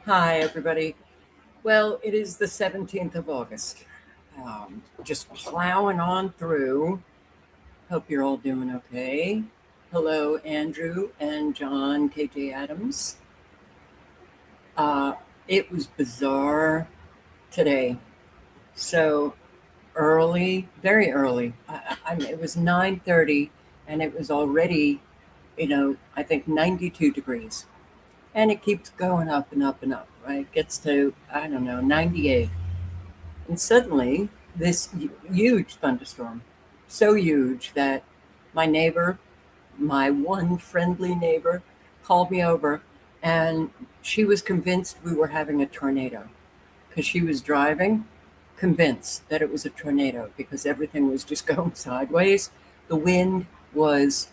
Hi, everybody. Well, it is the 17th of August. Just plowing on through. Hope you're all doing okay. Hello, Andrew and John KJ Adams. Uh, it was bizarre today. So early, very early. It was 9:30, and it was already, I think 92 degrees. And it keeps going up and up and up, right? Gets to, I don't know, 98. And suddenly, this huge thunderstorm, so huge that my neighbor, my one friendly neighbor, called me over, and she was convinced we were having a tornado because she was driving, convinced that it was a tornado because everything was just going sideways. The wind was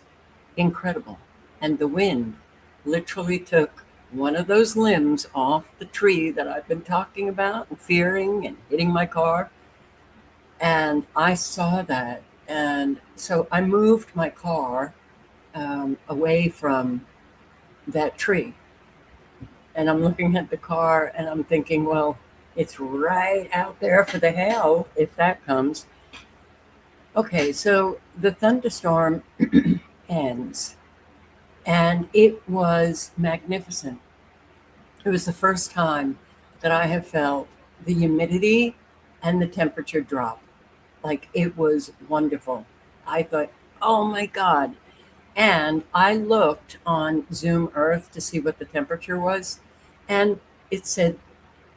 incredible. And the wind literally took one of those limbs off the tree that I've been talking about and fearing and hitting my car. And I saw that. And so I moved my car away from that tree. And I'm looking at the car and I'm thinking, well, it's right out there for the hail if that comes. Okay, so the thunderstorm ends, and it was magnificent. It was the first time that I have felt the humidity and the temperature drop. Like it was wonderful. I thought, oh my God. And I looked on Zoom Earth to see what the temperature was, and it said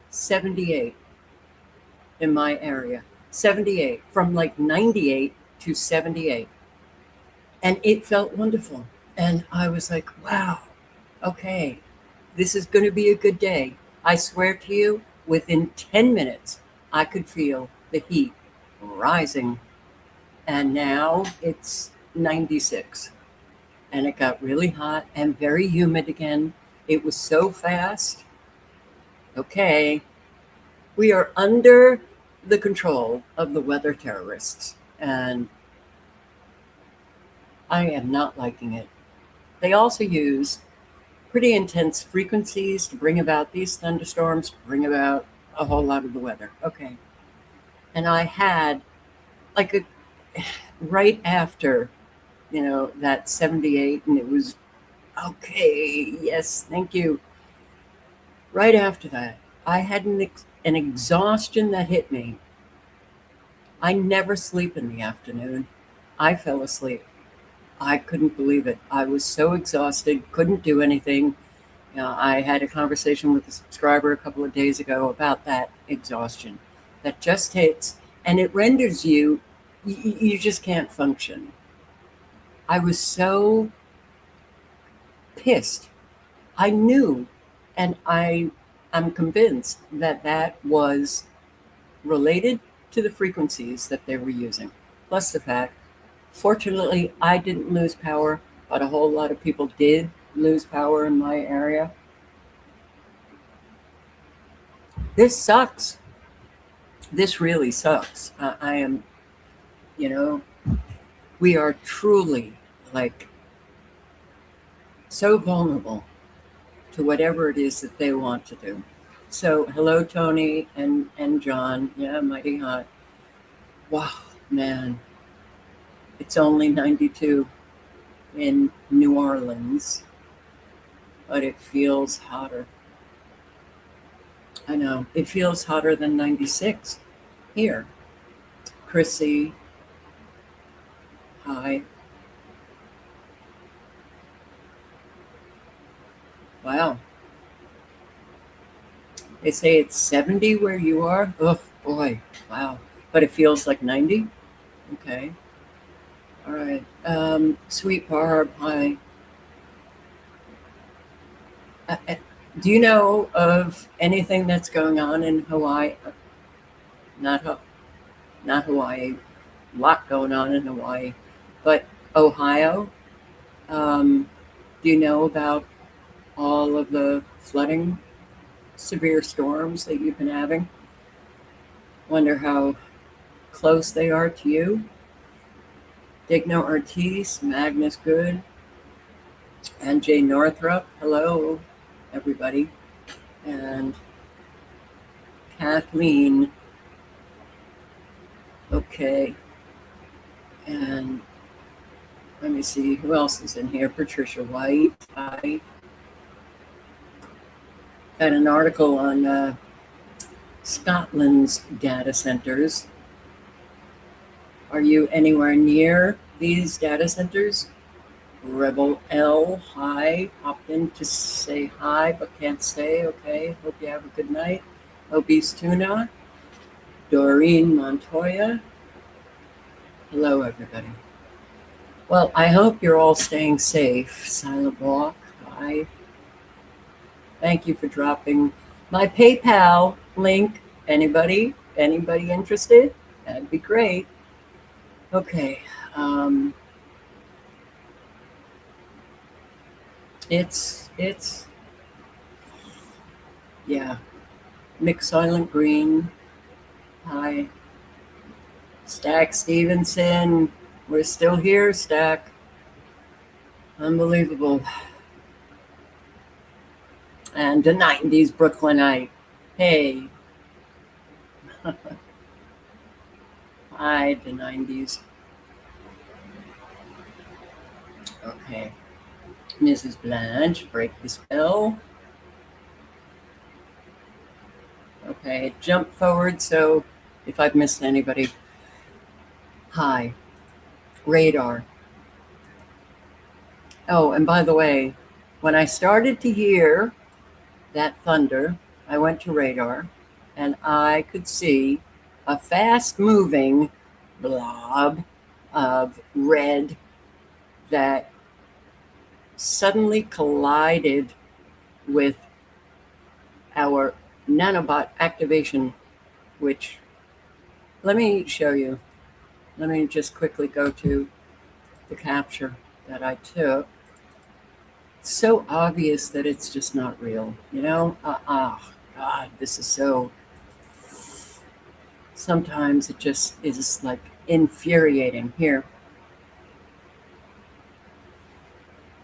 78 in my area. 78, from like 98 to 78. And it felt wonderful. And I was like, wow, okay, this is going to be a good day. I swear to you, within 10 minutes, I could feel the heat rising. And now it's 96. And it got really hot and very humid again. It was so fast. Okay, we are under the control of the weather terrorists. And I am not liking it. They also use pretty intense frequencies to bring about these thunderstorms, bring about a whole lot of the weather. Okay. And I had like right after, that 78, and it was okay. Yes, thank you. Right after that, I had an exhaustion that hit me. I never sleep in the afternoon. I fell asleep. I couldn't believe it. I was so exhausted, couldn't do anything. I had a conversation with a subscriber a couple of days ago about that exhaustion that just hits, and it renders you just can't function. I was so pissed. I knew, and I'm convinced that that was related to the frequencies that they were using, plus the fact, fortunately, I didn't lose power, but a whole lot of people did lose power in my area. This sucks. This really sucks. I am, you know, we are truly like so vulnerable to whatever it is that they want to do. So, hello, Tony and John. Yeah, mighty hot. Wow, man. It's only 92 in New Orleans, but it feels hotter. I know. It feels hotter than 96 here. Chrissy, hi. Wow. They say it's 70 where you are. Oh, boy. Wow. But it feels like 90? Okay. All right. Sweet Barb, hi. Do you know of anything that's going on in Hawaii? Not, not Hawaii. A lot going on in Hawaii. But Ohio? Do you know about all of the flooding, severe storms that you've been having? Wonder how close they are to you. Digno Ortiz, Magnus Good, and Jay Northrup. Hello, everybody. and Kathleen. Okay. And let me see who else is in here. Patricia White. I had an article on Scotland's data centers. Are you anywhere near these data centers? Rebel L, hi. Popped in to say hi, but can't stay. Okay. Hope you have a good night. Obese Tuna. Doreen Montoya. Hello, everybody. Well, I hope you're all staying safe. Silent Walk, hi. Thank you for dropping my PayPal link. Anybody interested? That'd be great. Okay. It's yeah. Mick Silent Green. Hi. Stack Stevenson. We're still here, Stack. Unbelievable. And the 90s Brooklynite. Hey. Hi, the 90s. Okay. Mrs. Blanche, break the spell. Okay, jump forward, so if I've missed anybody. Hi. Radar. Oh, and by the way, when I started to hear that thunder, I went to radar and I could see a fast moving blob of red that suddenly collided with our nanobot activation, which, let me show you. Let me just quickly go to the capture that I took. It's so obvious that it's just not real, you know? God, this is so, sometimes it just is like infuriating. Here.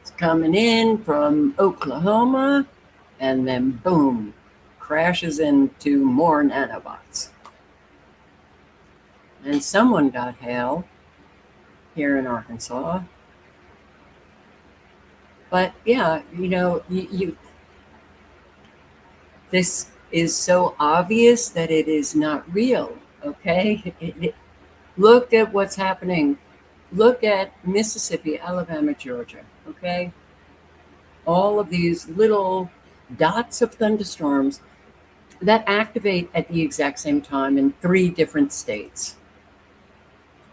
It's coming in from Oklahoma, and then boom, crashes into more nanobots. And someone got hail here in Arkansas. But yeah, you know, this is so obvious that it is not real, okay? Look at what's happening. Look at Mississippi, Alabama, Georgia, okay? All of these little dots of thunderstorms that activate at the exact same time in 3 different states.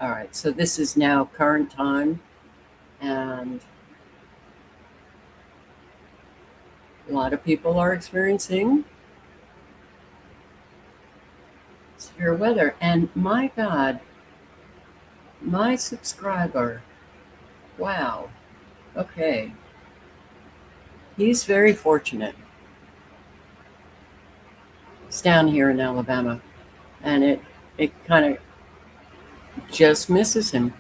All right, so this is now current time, and a lot of people are experiencing severe weather. And my God, my subscriber, wow, okay. He's very fortunate. It's down here in Alabama, and it kind of just misses him,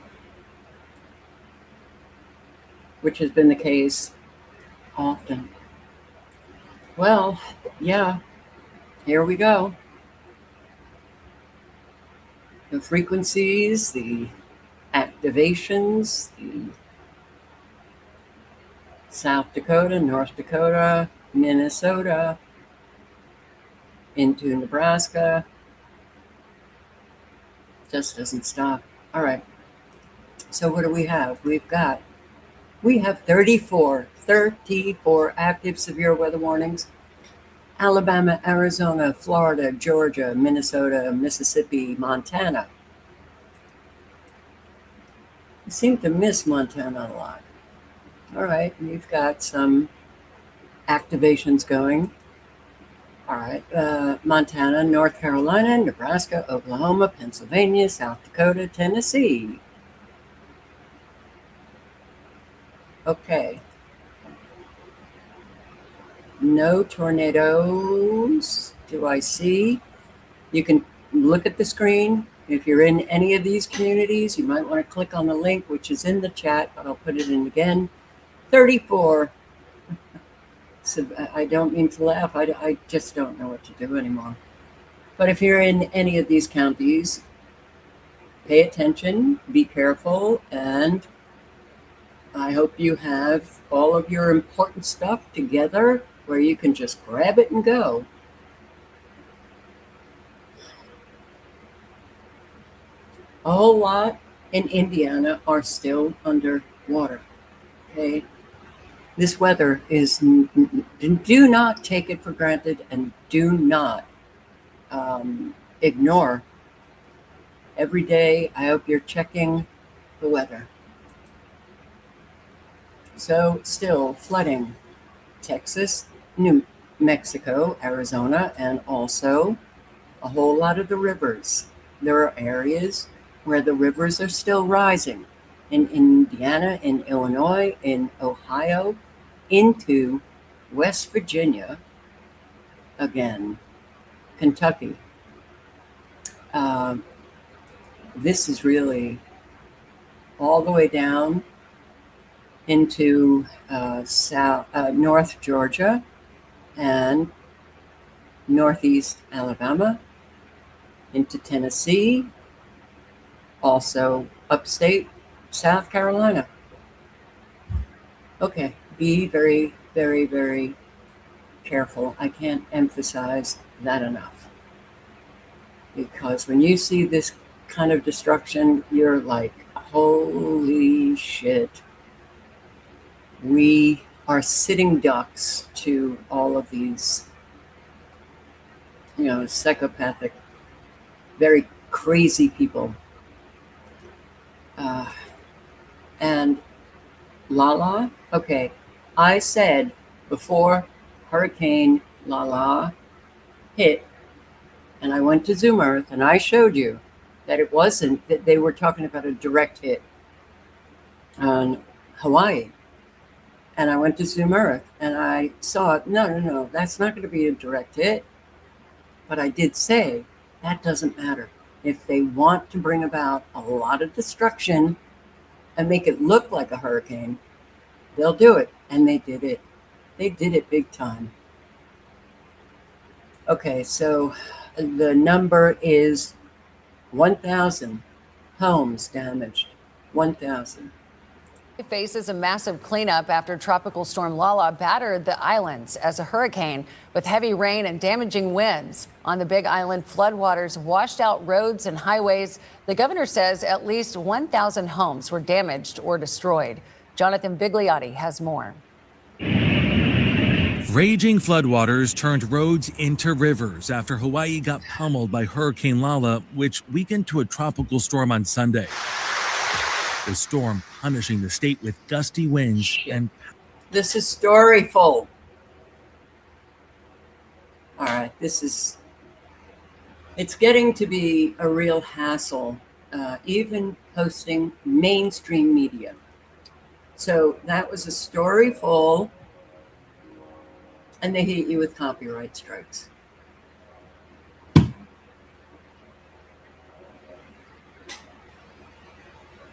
which has been the case often. Well, yeah, here we go. The frequencies, the activations, the South Dakota, North Dakota, Minnesota, into Nebraska. Just doesn't stop. All right. So what do we have? We have 34 active severe weather warnings. Alabama, Arizona, Florida, Georgia, Minnesota, Mississippi, Montana. I seem to miss Montana a lot. All right, we've got some activations going. All right, Montana, North Carolina, Nebraska, Oklahoma, Pennsylvania, South Dakota, Tennessee. Okay. No tornadoes do I see. You can look at the screen. If you're in any of these communities, you might want to click on the link, which is in the chat, but I'll put it in again. 34 So I don't mean to laugh. I just don't know what to do anymore. But if you're in any of these counties, pay attention, be careful, and I hope you have all of your important stuff together where you can just grab it and go. A whole lot in Indiana are still underwater. Okay? This weather is, do not take it for granted and do not ignore. Every day, I hope you're checking the weather. So, still flooding Texas, New Mexico, Arizona, and also a whole lot of the rivers. There are areas where the rivers are still rising in Indiana, in Illinois, in Ohio, into West Virginia, again, Kentucky. This is really all the way down into North Georgia and Northeast Alabama, into Tennessee, also upstate South Carolina. Okay, be very, very, very careful. I can't emphasize that enough. Because when you see this kind of destruction, you're like, holy shit. We are sitting ducks to all of these, psychopathic, very crazy people. And Lala, okay, I said before Hurricane Lala hit, and I went to Zoom Earth and I showed you that it wasn't, that they were talking about a direct hit on Hawaii. And I went to Zoom Earth and I saw, no, that's not going to be a direct hit. But I did say that doesn't matter. If they want to bring about a lot of destruction and make it look like a hurricane, they'll do it. And they did it. They did it big time. Okay, so the number is 1,000 homes damaged. 1,000. It faces a massive cleanup after Tropical Storm Lala battered the islands as a hurricane with heavy rain and damaging winds. On the Big Island, floodwaters washed out roads and highways. The governor says at least 1,000 homes were damaged or destroyed. Jonathan Bigliotti has more. Raging floodwaters turned roads into rivers after Hawaii got pummeled by Hurricane Lala, which weakened to a tropical storm on Sunday. The storm punishing the state with gusty winds and... This is storyful. All right, it's getting to be a real hassle, even posting mainstream media. So that was a storyful, and they hit you with copyright strikes.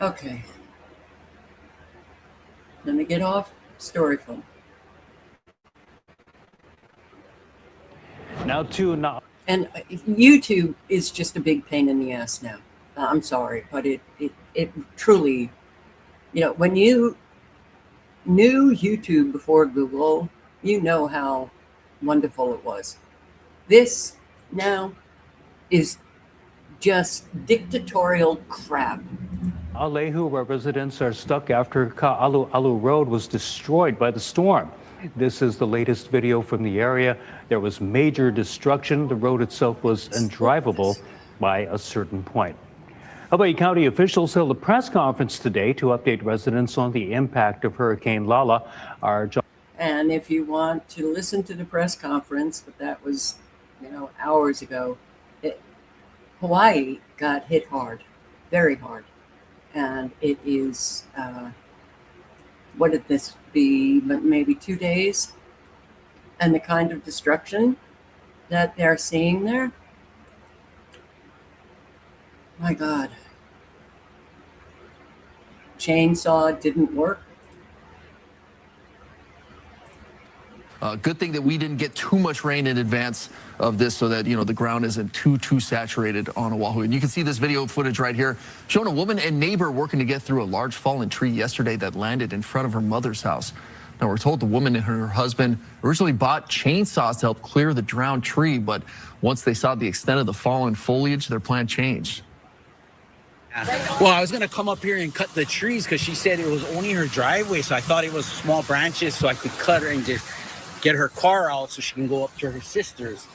Okay. Let me get off storyful. Now and YouTube is just a big pain in the ass now. I'm sorry, but it truly, when you knew YouTube before Google, you know how wonderful it was. This now is just dictatorial crap. Alehu, where residents are stuck after Ka'alu'alu Road was destroyed by the storm. This is the latest video from the area. There was major destruction. The road itself was undrivable by a certain point. Hawaii County officials held a press conference today to update residents on the impact of Hurricane Lala. And if you want to listen to the press conference, but that was, hours ago, Hawaii got hit hard, very hard. And it is, what did this be, maybe 2 days? And the kind of destruction that they're seeing there, my God. Chainsaw didn't work. Good thing that we didn't get too much rain in advance of this so that, the ground isn't too saturated on Oahu. And you can see this video footage right here showing a woman and neighbor working to get through a large fallen tree yesterday that landed in front of her mother's house. Now, we're told the woman and her husband originally bought chainsaws to help clear the drowned tree, but once they saw the extent of the fallen foliage, their plan changed. Well, I was going to come up here and cut the trees because she said it was only her driveway, so I thought it was small branches so I could cut her and just get her car out so she can go up to her sister's.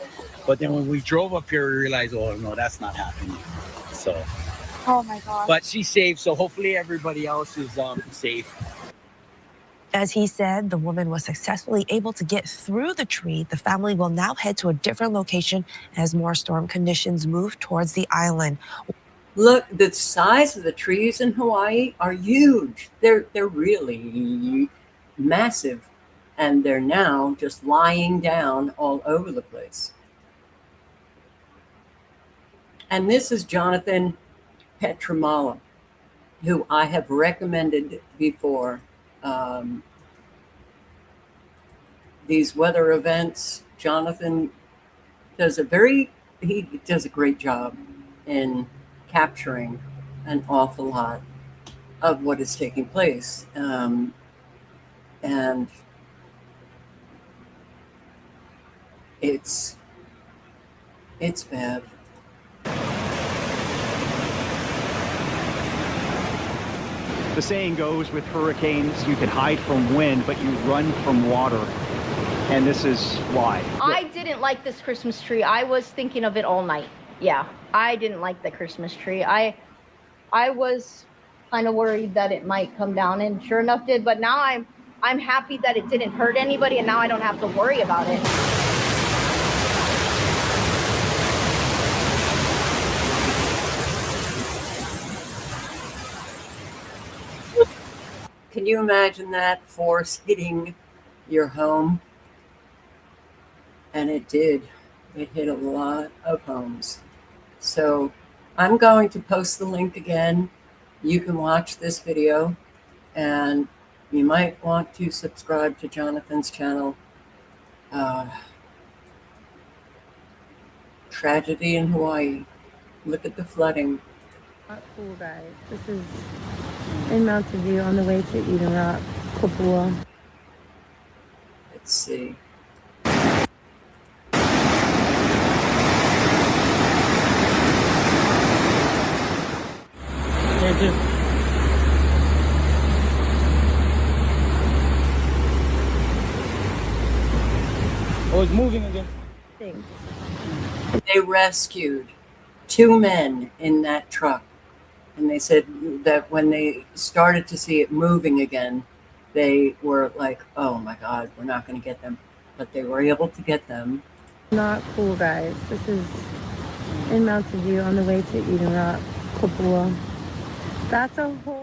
But then when we drove up here, we realized, oh, no, that's not happening. So, oh my God. But she's safe, so hopefully everybody else is safe. As he said, the woman was successfully able to get through the tree. The family will now head to a different location as more storm conditions move towards the island. Look, the size of the trees in Hawaii are huge. They're really massive. And they're now just lying down all over the place. And this is Jonathan Petramala, who I have recommended before. These weather events, Jonathan does a great job in capturing an awful lot of what is taking place. And it's bad. The saying goes with hurricanes, you can hide from wind, but you run from water. And this is why. I didn't like this Christmas tree. I was thinking of it all night. Yeah, I didn't like the Christmas tree. I was kind of worried that it might come down, and sure enough did. But now I'm happy that it didn't hurt anybody, and now I don't have to worry about it. Can you imagine that force hitting your home? And it did. It hit a lot of homes. So I'm going to post the link again. You can watch this video, and you might want to subscribe to Jonathan's channel. Tragedy in Hawaii. Look at the flooding. Not cool, guys. This is in Mountain View on the way to Eden Rock, Kopua. Let's see. Oh, it's moving again. They rescued 2 men in that truck. And they said that when they started to see it moving again, they were like, oh my God, we're not going to get them. But they were able to get them. Not cool, guys. This is in Mountain View on the way to Eden Rock, Kopua. That's a whole...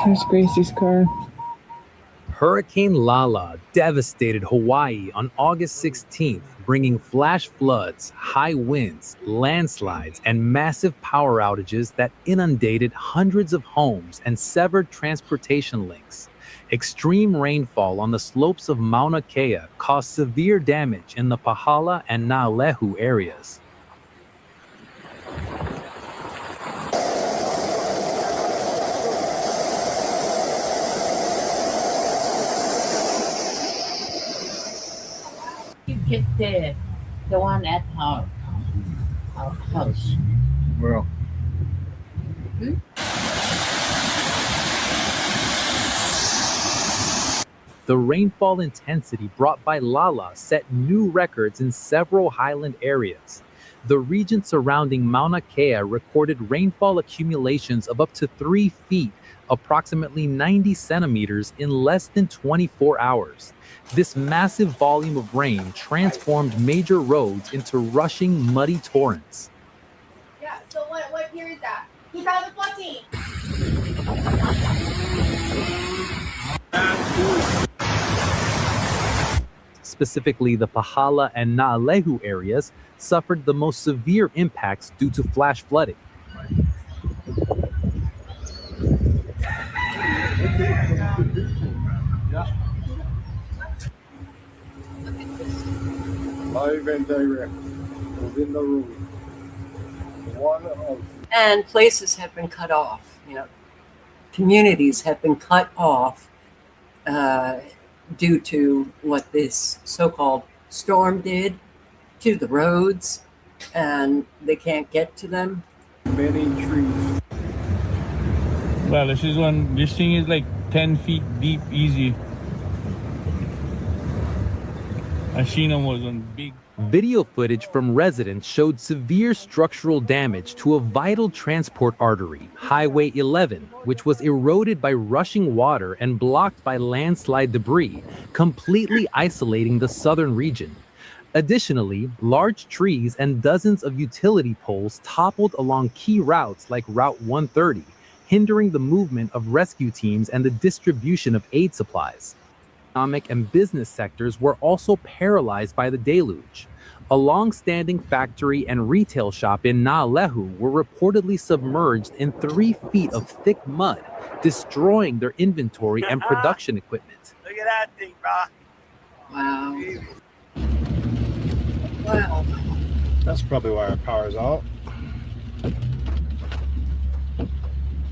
There's Gracie's car. Hurricane Lala devastated Hawaii on August 16th, bringing flash floods, high winds, landslides, and massive power outages that inundated hundreds of homes and severed transportation links. Extreme rainfall on the slopes of Mauna Kea caused severe damage in the Pahala and Naalehu areas. You get the one at our house. Bro. The rainfall intensity brought by Lala set new records in several highland areas. The region surrounding Mauna Kea recorded rainfall accumulations of up to 3 feet, approximately 90 centimeters, in less than 24 hours. This massive volume of rain transformed major roads into rushing, muddy torrents. Yeah, so what year is that? 2014. specifically the Pahala and Naalehu areas, suffered the most severe impacts due to flash flooding. Live and direct within the room. One of And places have been cut off. Communities have been cut off due to what this so-called storm did to the roads, and they can't get to them. many trees. Well, this thing is like 10 feet deep, easy. I seen them was on big. Video footage from residents showed severe structural damage to a vital transport artery, Highway 11, which was eroded by rushing water and blocked by landslide debris, completely isolating the southern region. Additionally, large trees and dozens of utility poles toppled along key routes like Route 130, hindering the movement of rescue teams and the distribution of aid supplies. Economic and business sectors were also paralyzed by the deluge. A long-standing factory and retail shop in Naalehu were reportedly submerged in 3 feet of thick mud, destroying their inventory and production equipment. Look at that thing, bro. Wow. Wow. That's probably why our power's out.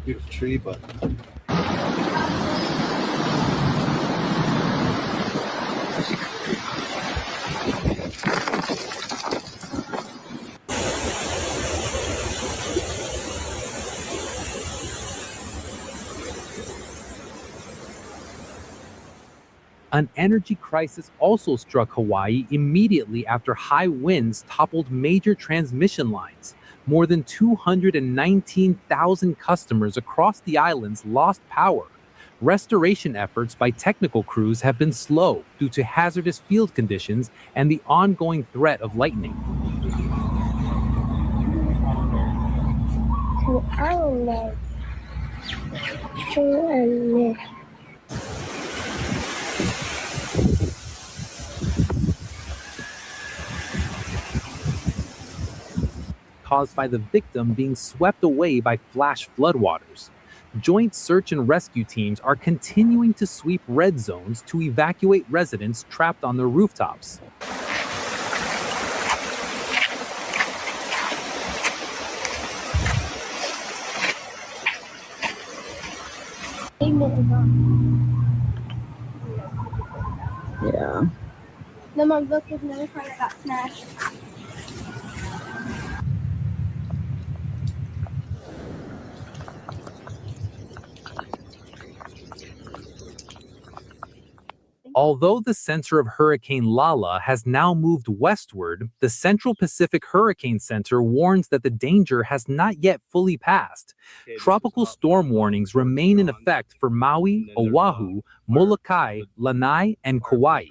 Beautiful tree, but An energy crisis also struck Hawaii immediately after high winds toppled major transmission lines. More than 219,000 customers across the islands lost power. Restoration efforts by technical crews have been slow due to hazardous field conditions and the ongoing threat of lightning. Caused by the victim being swept away by flash floodwaters. Joint search and rescue teams are continuing to sweep red zones to evacuate residents trapped on their rooftops. Yeah. Then my book was another part that got smashed. Although the center of Hurricane Lala has now moved westward, the Central Pacific Hurricane Center warns that the danger has not yet fully passed. Tropical storm warnings remain in effect for Maui, Oahu, Molokai, Lanai, and Kauai.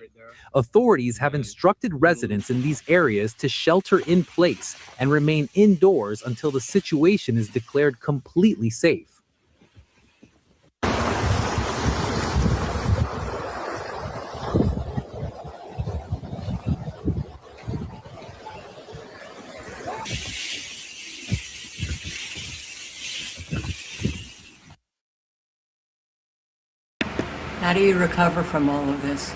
Authorities have instructed residents in these areas to shelter in place and remain indoors until the situation is declared completely safe. How do you recover from all of this?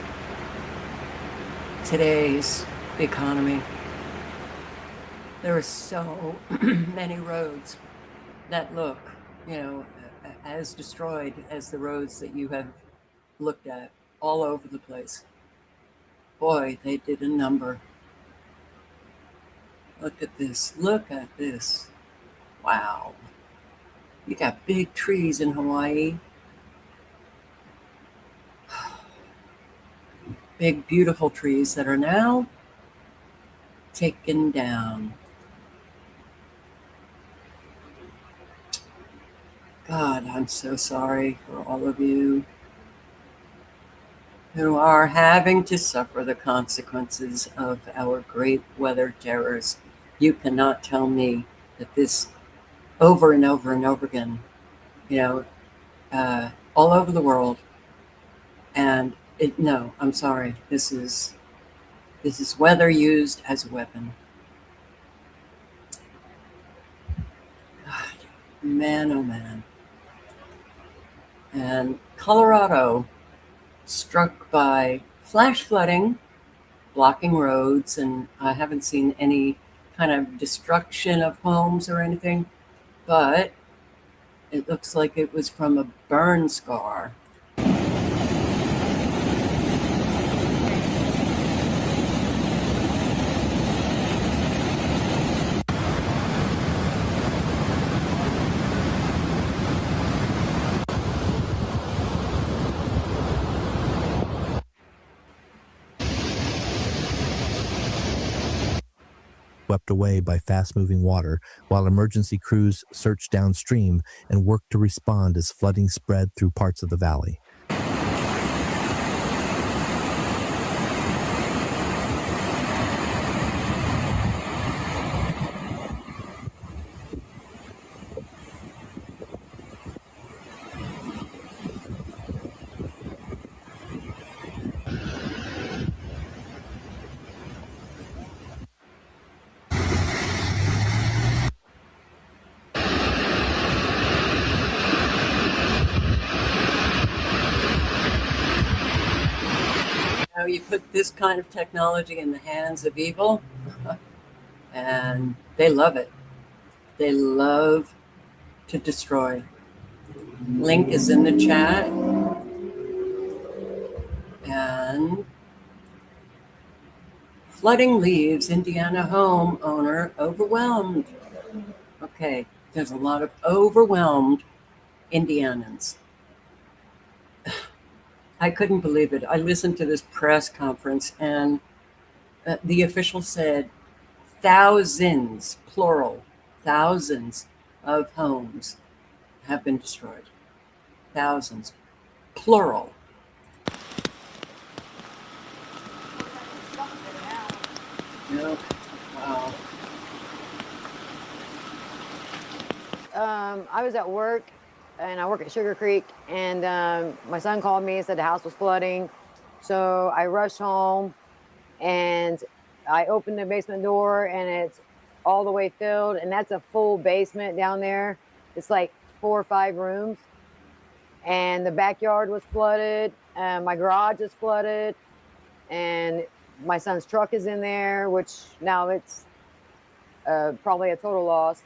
Today's economy. There are so many roads that look, as destroyed as the roads that you have looked at all over the place. Boy, they did a number. Look at this. Look at this. Wow. You got big trees in Hawaii. Big, beautiful trees that are now taken down. God, I'm so sorry for all of you who are having to suffer the consequences of our great weather terrors. You cannot tell me that this over and over and over again, all over the world. And no, I'm sorry. This is This is weather used as a weapon. God, man, oh man. And Colorado struck by flash flooding, blocking roads, and I haven't seen any kind of destruction of homes or anything, but it looks like it was from a burn scar. Swept away by fast-moving water, while emergency crews searched downstream and worked to respond as flooding spread through parts of the valley. Now you put this kind of technology in the hands of evil, and they love it. They love to destroy. Link is in the chat. And flooding leaves Indiana homeowner overwhelmed. Okay, there's a lot of overwhelmed Indianans. I couldn't believe it. I listened to this press conference, and the official said thousands, plural, thousands of homes have been destroyed. Thousands, plural. No. Wow. I was at work, and I work at Sugar Creek, and my son called me and said the house was flooding. So I rushed home, and I opened the basement door, and it's all the way filled, and that's a full basement down there. It's like 4 or 5 rooms, and the backyard was flooded, my garage is flooded, and my son's truck is in there, which now it's probably a total loss.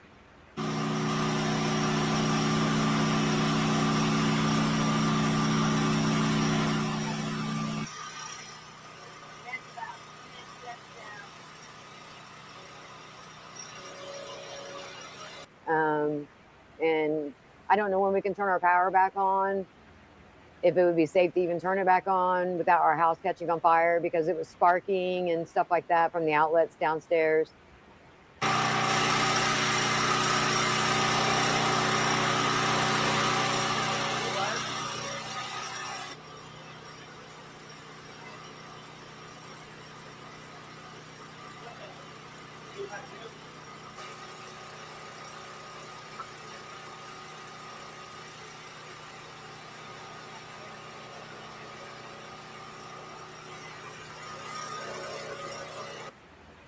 And I don't know when we can turn our power back on, if it would be safe to even turn it back on without our house catching on fire, because it was sparking and stuff like that from the outlets downstairs.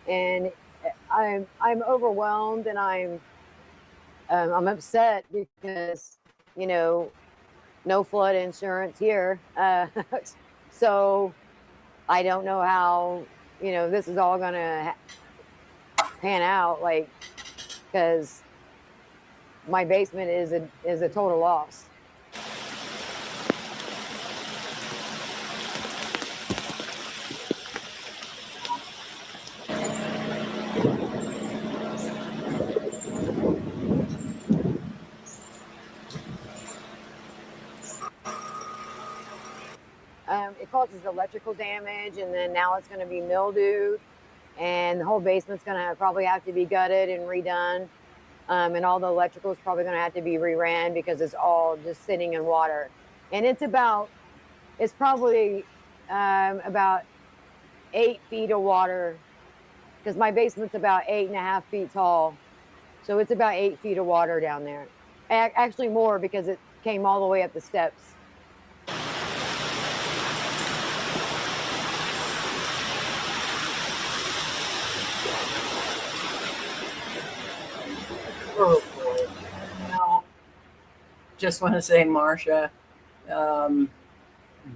And I'm overwhelmed, and I'm upset because, you know, no flood insurance here. So I don't know how, you know, this is all gonna pan out, like, because my basement is a total loss. It causes electrical damage, and then now it's going to be mildew, and the whole basement's going to probably have to be gutted and redone, and all the electrical is probably going to have to be reran because it's all just sitting in water. And it's probably about 8 feet of water, because my basement's about 8.5 feet tall, so it's about 8 feet of water down there. Actually more, because it came all the way up the steps. Oh boy. Well, just want to say, Marcia,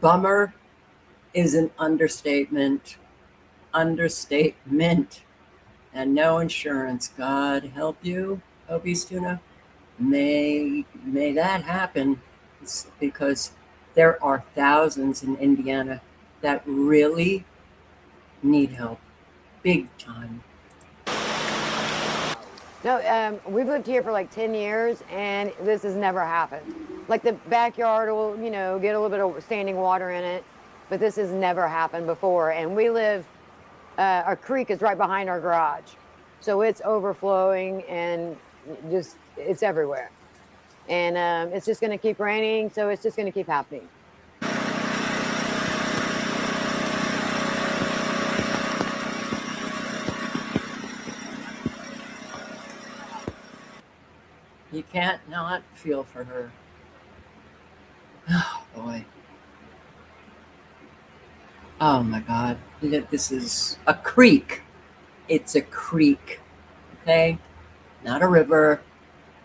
bummer is an understatement. Understatement. And no insurance. God help you, Obese Tuna. May that happen. It's because there are thousands in Indiana that really need help, big time. No, we've lived here for like 10 years and this has never happened. Like the backyard will, get a little bit of standing water in it, but this has never happened before. And we live, our creek is right behind our garage. So it's overflowing and it's everywhere. And it's just going to keep raining. So it's just going to keep happening. You can't not feel for her. Oh, boy. Oh, my God. This is a creek. It's a creek, okay? Not a river,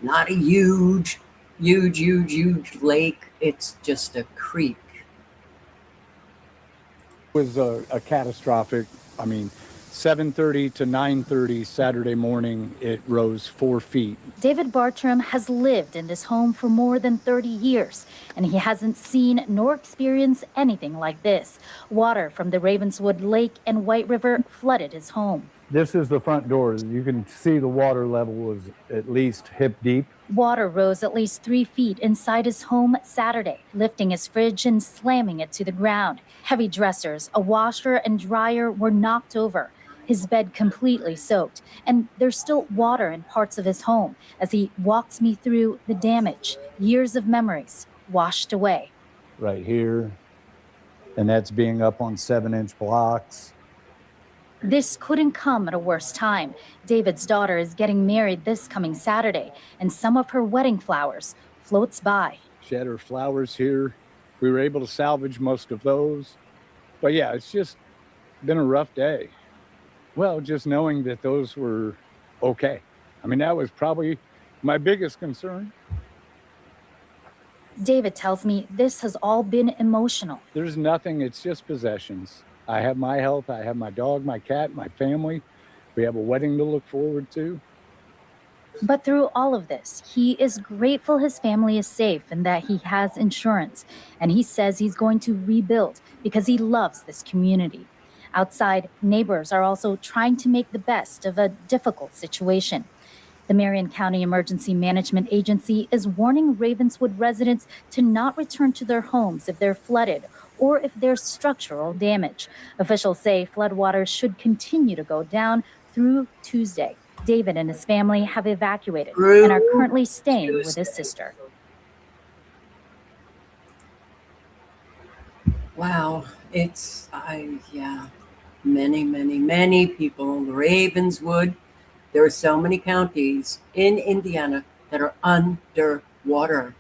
not a huge lake. It's just a creek. It was a catastrophic, 7:30 to 9:30 Saturday morning, it rose 4 feet. David Bartram has lived in this home for more than 30 years, and he hasn't seen nor experienced anything like this. Water from the Ravenswood Lake and White River flooded his home. This is the front door. You can see the water level was at least hip deep. Water rose at least 3 feet inside his home Saturday, lifting his fridge and slamming it to the ground. Heavy dressers, a washer and dryer were knocked over. His bed completely soaked, and there's still water in parts of his home as he walks me through the damage, years of memories washed away. Right here, and that's being up on 7-inch blocks. This couldn't come at a worse time. David's daughter is getting married this coming Saturday, and some of her wedding flowers floats by. She had her flowers here. We were able to salvage most of those. But yeah, it's just been a rough day. Well, just knowing that those were okay. That was probably my biggest concern. David tells me this has all been emotional. There's nothing, it's just possessions. I have my health, I have my dog, my cat, my family. We have a wedding to look forward to. But through all of this, he is grateful his family is safe and that he has insurance. And he says he's going to rebuild because he loves this community. Outside, neighbors are also trying to make the best of a difficult situation. The Marion County Emergency Management Agency is warning Ravenswood residents to not return to their homes if they're flooded or if there's structural damage. Officials say floodwaters should continue to go down through Tuesday. David and his family have evacuated and are currently staying with his sister. Wow, many people in Ravenswood. There are so many counties in Indiana that are underwater.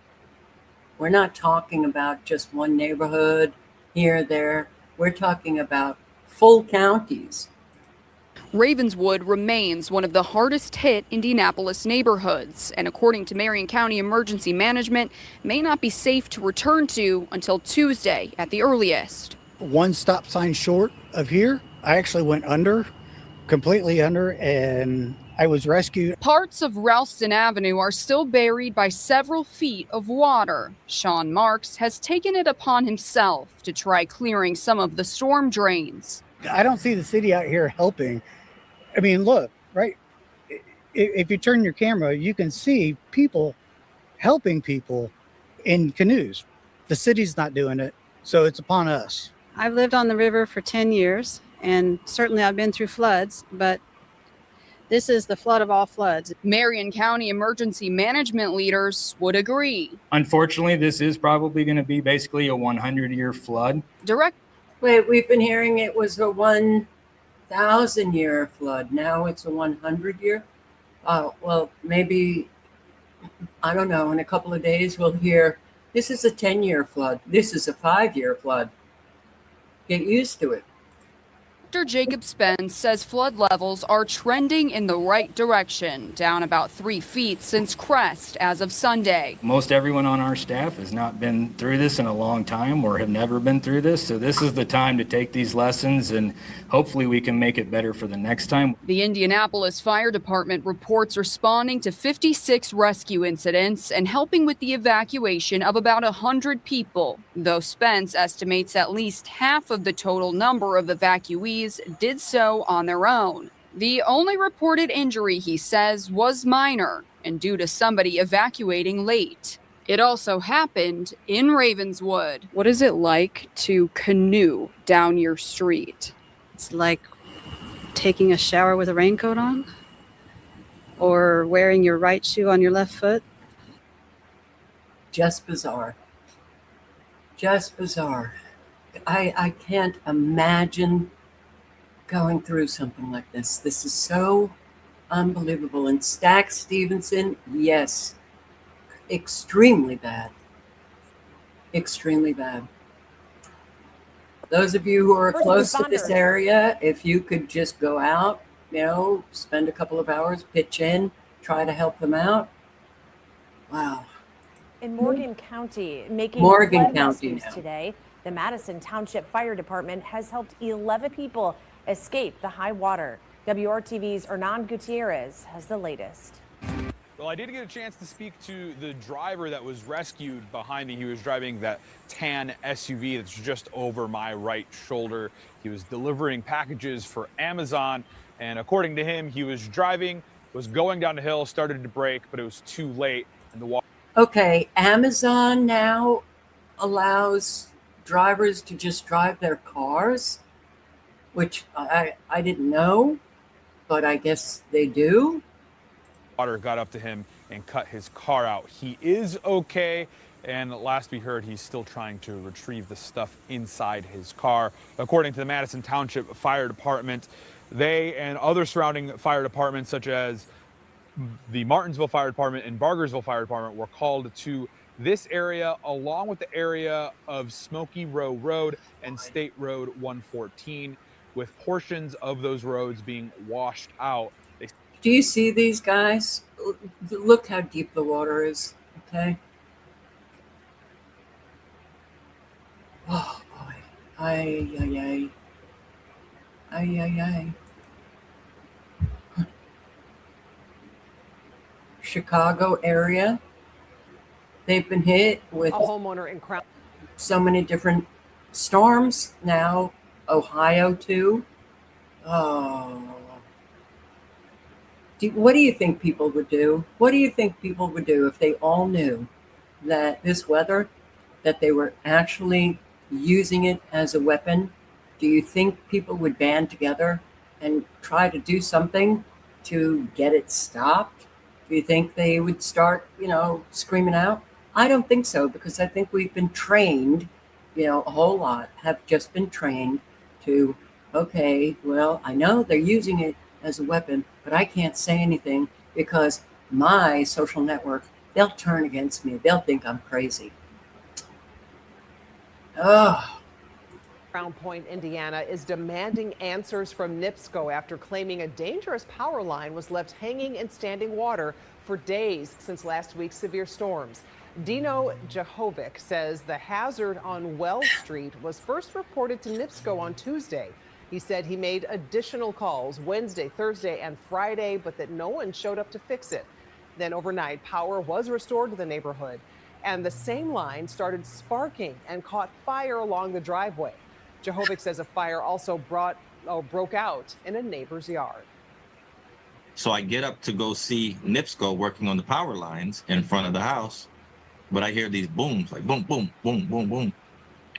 We're not talking about just one neighborhood here, there. We're talking about full counties. Ravenswood remains one of the hardest hit Indianapolis neighborhoods, and according to Marion County Emergency Management, may not be safe to return to until Tuesday at the earliest. One stop sign short of here, I actually went completely under, and I was rescued. Parts of Ralston Avenue are still buried by several feet of water. Sean Marks has taken it upon himself to try clearing some of the storm drains. I don't see the city out here helping. Look, right? If you turn your camera, you can see people helping people in canoes. The city's not doing it, so it's upon us. I've lived on the river for 10 years, and certainly I've been through floods, but this is the flood of all floods. Marion County emergency management leaders would agree. Unfortunately, this is probably going to be basically a 100-year flood. Wait, we've been hearing it was a 1,000-year flood. Now it's a 100-year? Well, maybe, I don't know, in a couple of days we'll hear, this is a 10-year flood. This is a 5-year flood. Get used to it. Dr. Jacob Spence says flood levels are trending in the right direction, down about 3 feet since crest as of Sunday. Most everyone on our staff has not been through this in a long time or have never been through this. So this is the time to take these lessons and hopefully we can make it better for the next time. The Indianapolis Fire Department reports responding to 56 rescue incidents and helping with the evacuation of about 100 people, though Spence estimates at least half of the total number of evacuees did so on their own. The only reported injury, he says, was minor and due to somebody evacuating late. It also happened in Ravenswood. What is it like to canoe down your street? It's like taking a shower with a raincoat on or wearing your right shoe on your left foot. Just bizarre. Just bizarre. I can't imagine going through something like this. This is so unbelievable. And Stack Stevenson, yes, extremely bad. Extremely bad. Those of you who are close to this area, if you could just go out, spend a couple of hours, pitch in, try to help them out. Wow. In Morgan County, making Morgan flood County rescues now. today, the Madison Township Fire Department has helped 11 people escape the high water. WRTV's Hernan Gutierrez has the latest. Well, I did get a chance to speak to the driver that was rescued behind me. He was driving that tan SUV that's just over my right shoulder. He was delivering packages for Amazon, and according to him, he was driving, was going down the hill, started to brake, but it was too late, and the water. Okay, Amazon now allows drivers to just drive their cars, which I didn't know, but I guess they do. Water got up to him and cut his car out. He is okay, and last we heard, he's still trying to retrieve the stuff inside his car. According to the Madison Township Fire Department, they and other surrounding fire departments, such as the Martinsville Fire Department and Bargersville Fire Department, were called to this area, along with the area of Smoky Row Road and State Road 114, with portions of those roads being washed out. Do you see these guys? Look how deep the water is, okay? Oh, boy. Ay, ay, ay. Ay, ay, ay. Chicago area, they've been hit with a homeowner in Crown. So many different storms. Now, Ohio, too. Oh. What do you think people would do? What do you think people would do if they all knew that this weather, that they were actually using it as a weapon? Do you think people would band together and try to do something to get it stopped? Do you think they would start, screaming out? I don't think so, because I think we've been trained, a whole lot have just been trained to, okay, well, I know they're using it as a weapon, but I can't say anything because my social network, they'll turn against me. They'll think I'm crazy. Oh. Crown Point, Indiana is demanding answers from NIPSCO after claiming a dangerous power line was left hanging in standing water for days since last week's severe storms. Dino Jehovic says the hazard on Wells Street was first reported to NIPSCO on Tuesday. He said he made additional calls Wednesday, Thursday, and Friday, but that no one showed up to fix it. Then overnight, power was restored to the neighborhood, and the same line started sparking and caught fire along the driveway. Jehovic says a fire also broke out in a neighbor's yard. So I get up to go see NIPSCO working on the power lines in front of the house, but I hear these booms, like boom, boom, boom, boom, boom.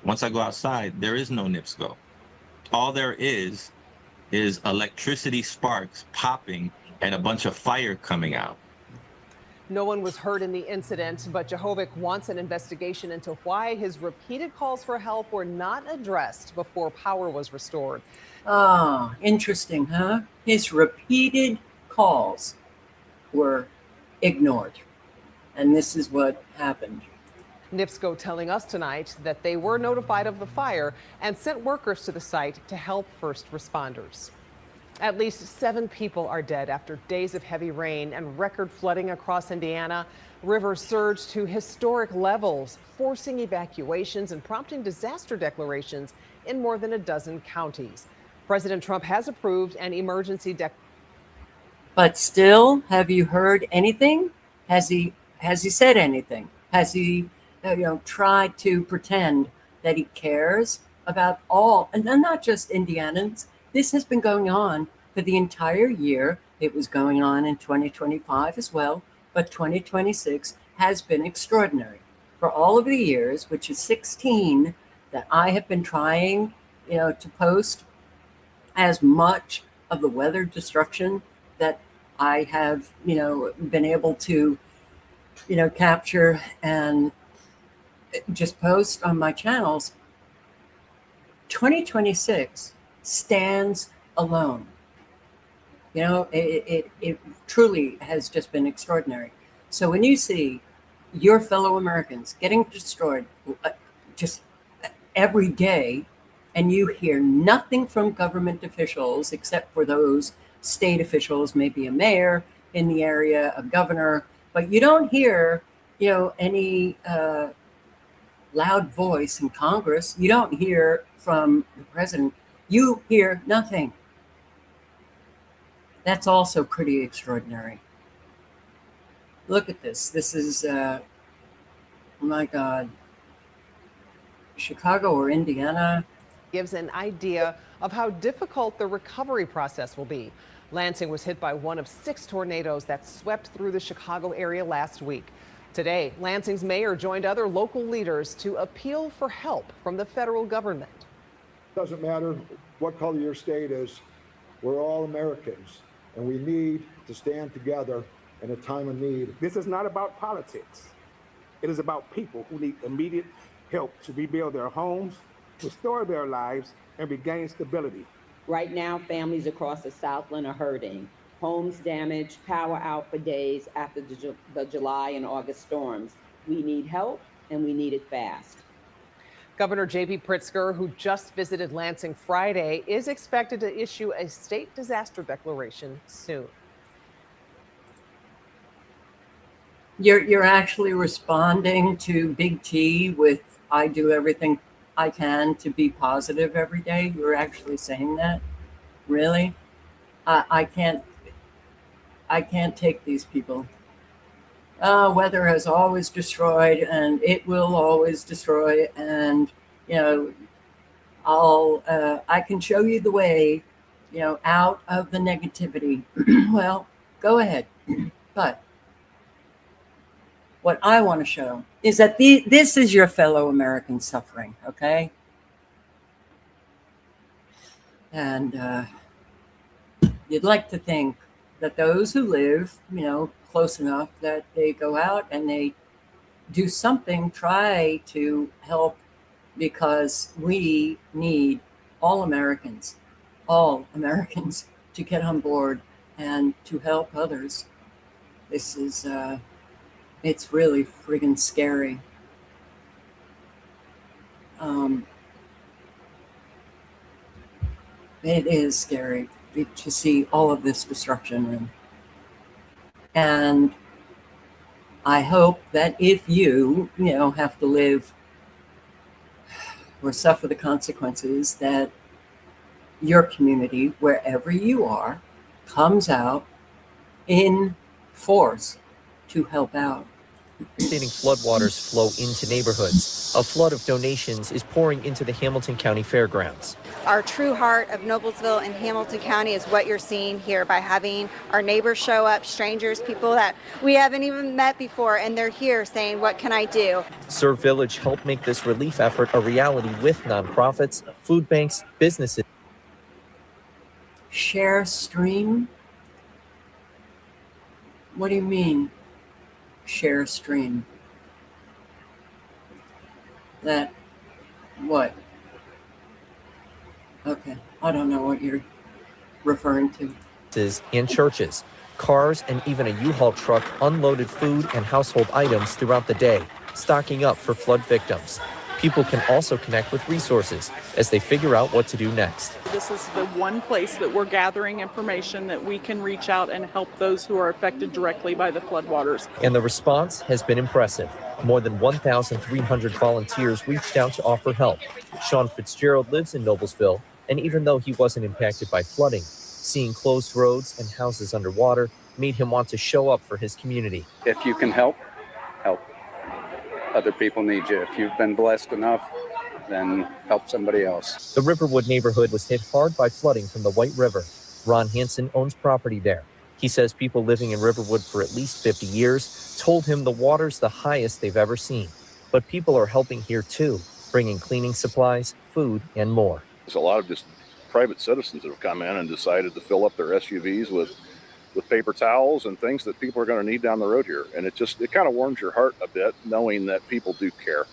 Once I go outside, there is no NIPSCO. All there is electricity sparks popping and a bunch of fire coming out. No one was hurt in the incident, but Jehovic wants an investigation into why his repeated calls for help were not addressed before power was restored. Ah, interesting, huh? His repeated calls were ignored. And this is what happened. NIPSCO telling us tonight that they were notified of the fire and sent workers to the site to help first responders. At least 7 people are dead after days of heavy rain and record flooding across Indiana. Rivers surged to historic levels, forcing evacuations and prompting disaster declarations in more than a dozen counties. President Trump has approved an emergency declaration. But still, have you heard anything? Has he said anything? Has he tried to pretend that he cares about all, and not just Indianans? This has been going on for the entire year. It was going on in 2025 as well, but 2026 has been extraordinary. For all of the years, which is 16, that I have been trying, to post as much of the weather destruction that I have, been able to, capture and just post on my channels. 2026 stands alone. It truly has just been extraordinary. So when you see your fellow Americans getting destroyed just every day, and you hear nothing from government officials except for those state officials, maybe a mayor in the area, a governor, but you don't hear, any loud voice in Congress. You don't hear from the president. You hear nothing. That's also pretty extraordinary. Look at this. This is, oh my God, Chicago or Indiana. Gives an idea of how difficult the recovery process will be. Lansing was hit by one of 6 tornadoes that swept through the Chicago area last week. Today, Lansing's mayor joined other local leaders to appeal for help from the federal government. Doesn't matter what color your state is, we're all Americans, and we need to stand together in a time of need. This is not about politics. It is about people who need immediate help to rebuild their homes, restore their lives, and regain stability. Right now, families across the Southland are hurting. Homes damaged, power out for days after the July and August storms. We need help, and we need it fast. Governor J.B. Pritzker, who just visited Lansing Friday, is expected to issue a state disaster declaration soon. You're actually responding to Big T with, I do everything I can to be positive every day. You're actually saying that? Really? I can't take these people. Weather has always destroyed, and it will always destroy. And I can show you the way, out of the negativity. Well, go ahead. But what I want to show is that this is your fellow American suffering, okay? And you'd like to think that those who live, close enough that they go out and they do something, try to help, because we need all Americans to get on board and to help others. This is, it's really friggin' scary. It is scary to see all of this destruction. And I hope that if you, have to live or suffer the consequences, that your community, wherever you are, comes out in force to help out. Devastating floodwaters flow into neighborhoods. A flood of donations is pouring into the Hamilton County Fairgrounds. Our true heart of Noblesville and Hamilton County is what you're seeing here by having our neighbors show up, strangers, people that we haven't even met before, and they're here saying, what can I do? Serve Village helped make this relief effort a reality with nonprofits, food banks, businesses. Share stream? What do you mean? Share stream? That what? Okay, I don't know what you're referring to. And churches, cars, and even a U-Haul truck unloaded food and household items throughout the day. stocking up for flood victims. People can also connect with resources as they figure out what to do next. This is the one place that we're gathering information that we can reach out and help those who are affected directly by the floodwaters. And the response has been impressive. More than 1,300 volunteers reached out to offer help. Sean Fitzgerald lives in Noblesville, and even though he wasn't impacted by flooding, seeing closed roads and houses underwater made him want to show up for his community. If you can help, help. Other people need you. If you've been blessed enough, then help somebody else. The Riverwood neighborhood was hit hard by flooding from the White River. Ron Hansen owns property there. He says people living in Riverwood for at least 50 years told him the water's the highest they've ever seen. But people are helping here too, bringing cleaning supplies, food, and more. There's a lot of just private citizens that have come in and decided to fill up their SUVs with paper towels and things that people are going to need down the road here. And it kind of warms your heart a bit knowing that people do care.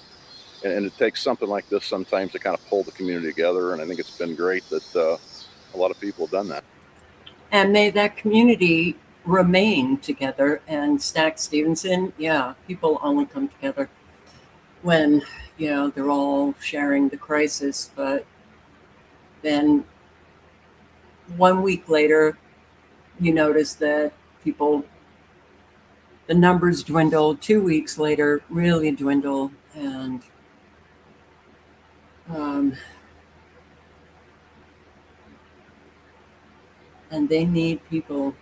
And it takes something like this sometimes to kind of pull the community together. And I think it's been great that a lot of people have done that. And may that community remain together. And Stack Stevenson, yeah, people only come together when, they're all sharing the crisis. But then 1 week later, you notice that the numbers dwindle. 2 weeks later, really dwindle. And they need people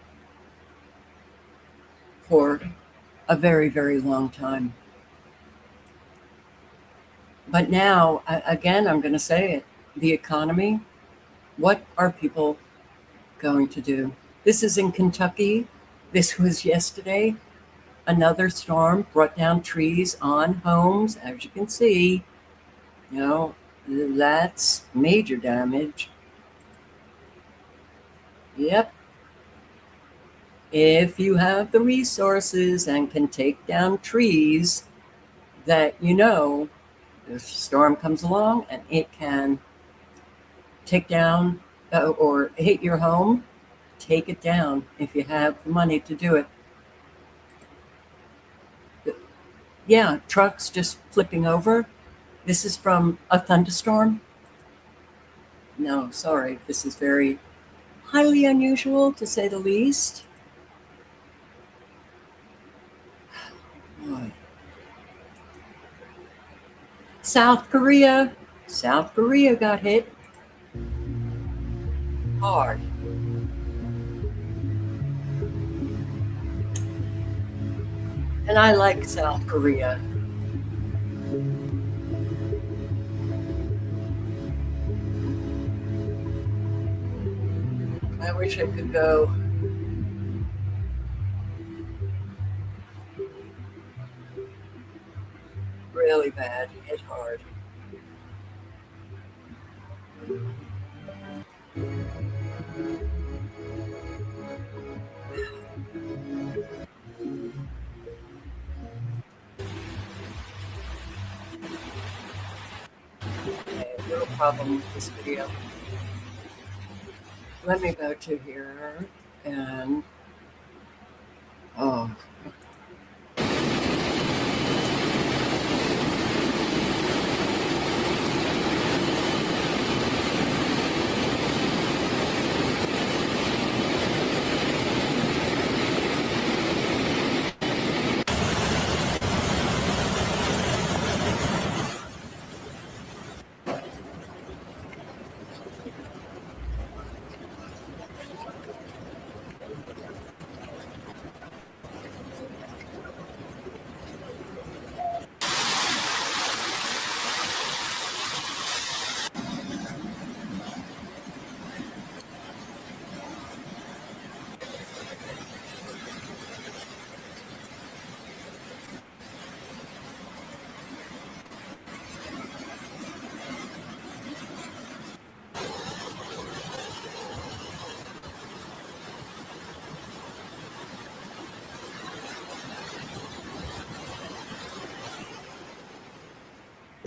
for a very, very long time. But now, again, I'm going to say it, the economy, what are people going to do? This is in Kentucky. This was yesterday. Another storm brought down trees on homes. As you can see, that's major damage. Yep. If you have the resources and can take down trees that the storm comes along and it can take down or hit your home, take it down if you have the money to do it. Yeah, trucks just flipping over. This is from a thunderstorm. No, sorry. This is very highly unusual, to say the least. Boy. South Korea got hit hard. And I like South Korea. I wish I could go. Really bad, hit hard. Okay, little problem with this video. Let me go to here and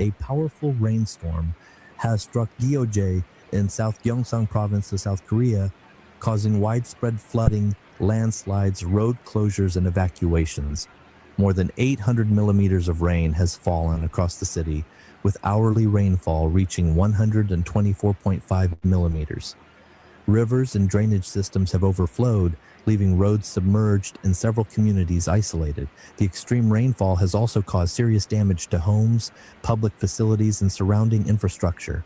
A powerful rainstorm has struck Gyeonggi in South Gyeongsang Province of South Korea, causing widespread flooding, landslides, road closures, and evacuations. More than 800 millimeters of rain has fallen across the city, with hourly rainfall reaching 124.5 millimeters. Rivers and drainage systems have overflowed, leaving roads submerged and several communities isolated. The extreme rainfall has also caused serious damage to homes, public facilities, and surrounding infrastructure.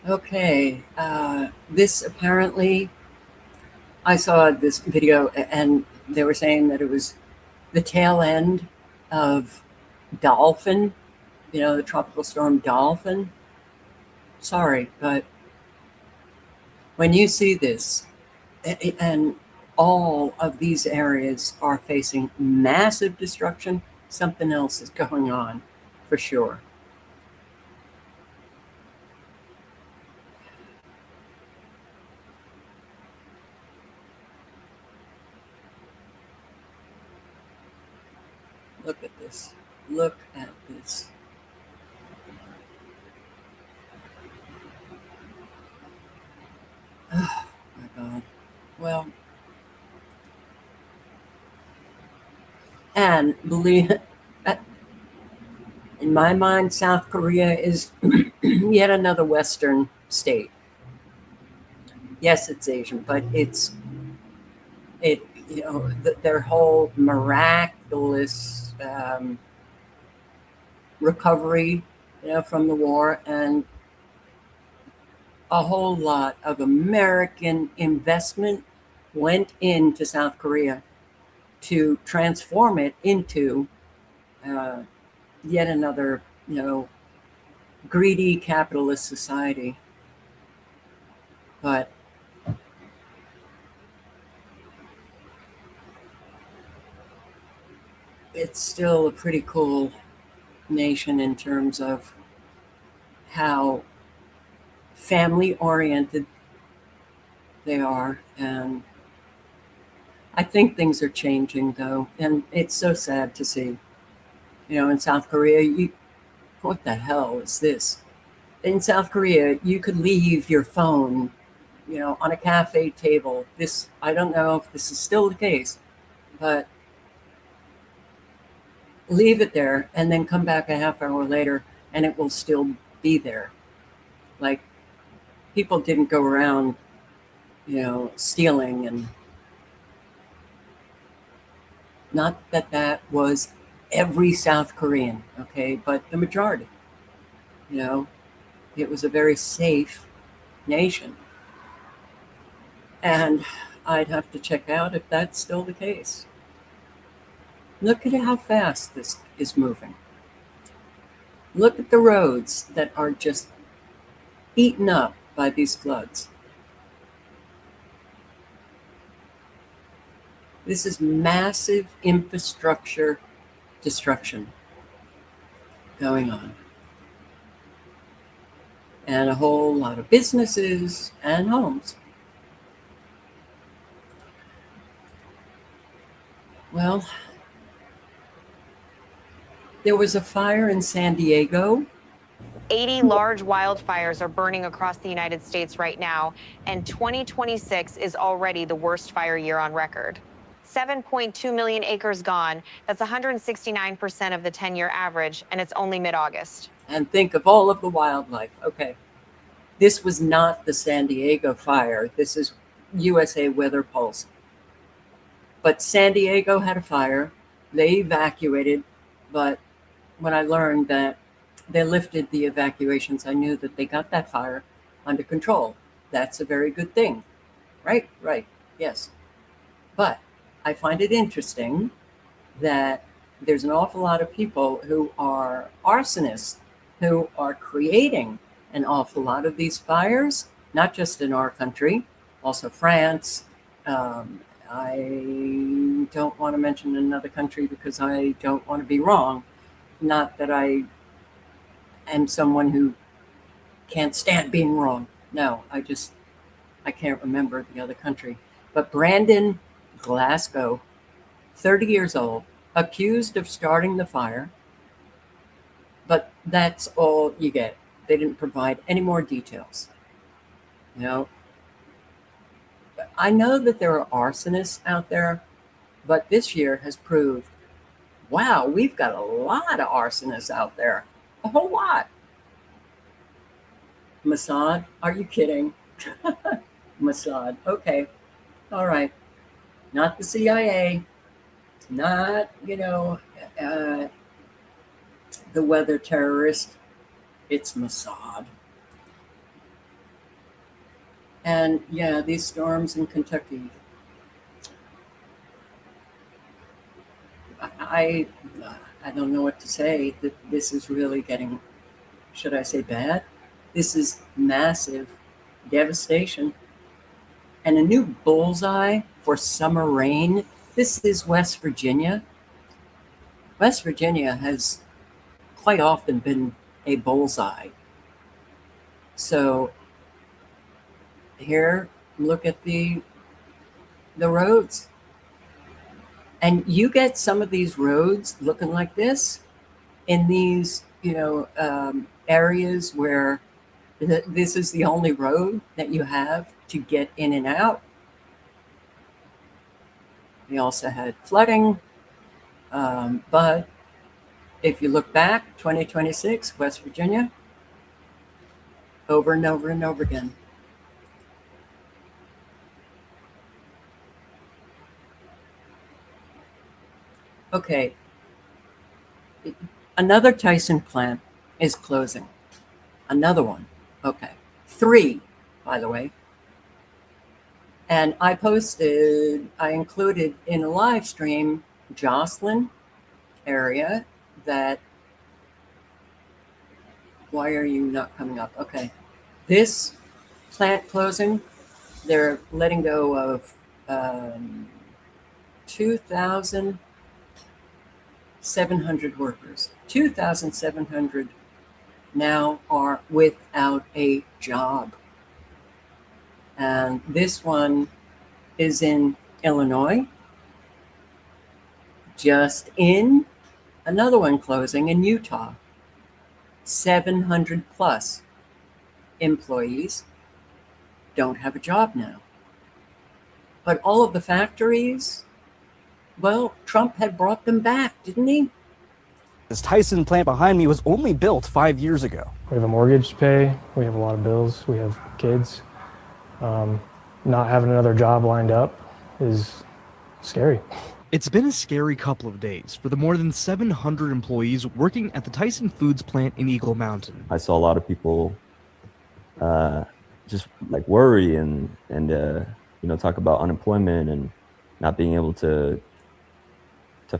Okay, this apparently, I saw this video and they were saying that it was the tail end of Dolphin, the tropical storm Dolphin. Sorry, but when you see this, and all of these areas are facing massive destruction, something else is going on for sure. Look at this. Look at this. Oh my God. Well, and believe it, in my mind, South Korea is yet another Western state. Yes, it's Asian, but their whole miraculous recovery, from the war, and a whole lot of American investment went into South Korea to transform it into yet another, greedy capitalist society. But it's still a pretty cool nation in terms of how family oriented they are. And I think things are changing though. And it's so sad to see, in South Korea, what the hell is this? In South Korea, you could leave your phone, on a cafe table. I don't know if this is still the case, but leave it there and then come back a half hour later and it will still be there. Like, people didn't go around, stealing, and not that was every South Korean, okay, but the majority, it was a very safe nation. And I'd have to check out if that's still the case. Look at how fast this is moving. Look at the roads that are just eaten up by these floods. This is massive infrastructure destruction going on. And a whole lot of businesses and homes. Well, there was a fire in San Diego. 80 large wildfires are burning across the United States right now, and 2026 is already the worst fire year on record. 7.2 million acres gone. That's 169% of the 10-year average, and it's only mid-August. And think of all of the wildlife. Okay, this was not the San Diego fire. This is USA Weather Pulse. But San Diego had a fire. They evacuated, but when I learned that they lifted the evacuations, I knew that they got that fire under control. That's a very good thing. Right, yes. But I find it interesting that there's an awful lot of people who are arsonists, who are creating an awful lot of these fires, not just in our country, also France. I don't want to mention another country because I don't want to be wrong. Not that I am someone who can't stand being wrong. No, I can't remember the other country. But Brandon, Glasgow, 30 years old, accused of starting the fire, but that's all you get. They didn't provide any more details. You know, I know that there are arsonists out there, but this year has proved, wow, we've got a lot of arsonists out there. A whole lot. Mossad? Are you kidding? Mossad. Okay. All right. Not the CIA. Not, the weather terrorist. It's Mossad. And yeah, these storms in Kentucky. I don't know what to say. That this is really getting, should I say bad? This is massive devastation. And a new bullseye for summer rain. This is West Virginia. West Virginia has quite often been a bullseye. So here, look at the roads. And you get some of these roads looking like this in these, areas where this is the only road that you have to get in and out. We also had flooding, but if you look back, 2026, West Virginia, over and over and over again. Okay. Another Tyson plant is closing. Another one. Okay. 3, by the way. And I included in a live stream, Jocelyn area that, why are you not coming up? Okay. This plant closing, they're letting go of 2,700 workers. 2,700 now are without a job. And this one is in Illinois. Just in, another one closing in Utah. 700 plus employees don't have a job now. But all of the factories, well, Trump had brought them back, didn't he? This Tyson plant behind me was only built 5 years ago. We have a mortgage to pay. We have a lot of bills. We have kids. Not having another job lined up is scary. It's been a scary couple of days for the more than 700 employees working at the Tyson Foods plant in Eagle Mountain. I saw a lot of people just like worry and talk about unemployment and not being able to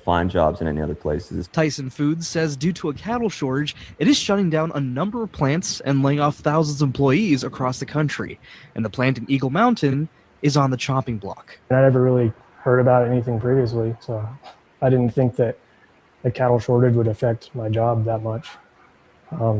find jobs in any other places. Tyson Foods says due to a cattle shortage, it is shutting down a number of plants and laying off thousands of employees across the country. And the plant in Eagle Mountain is on the chopping block. I never really heard about anything previously, so I didn't think that the cattle shortage would affect my job that much,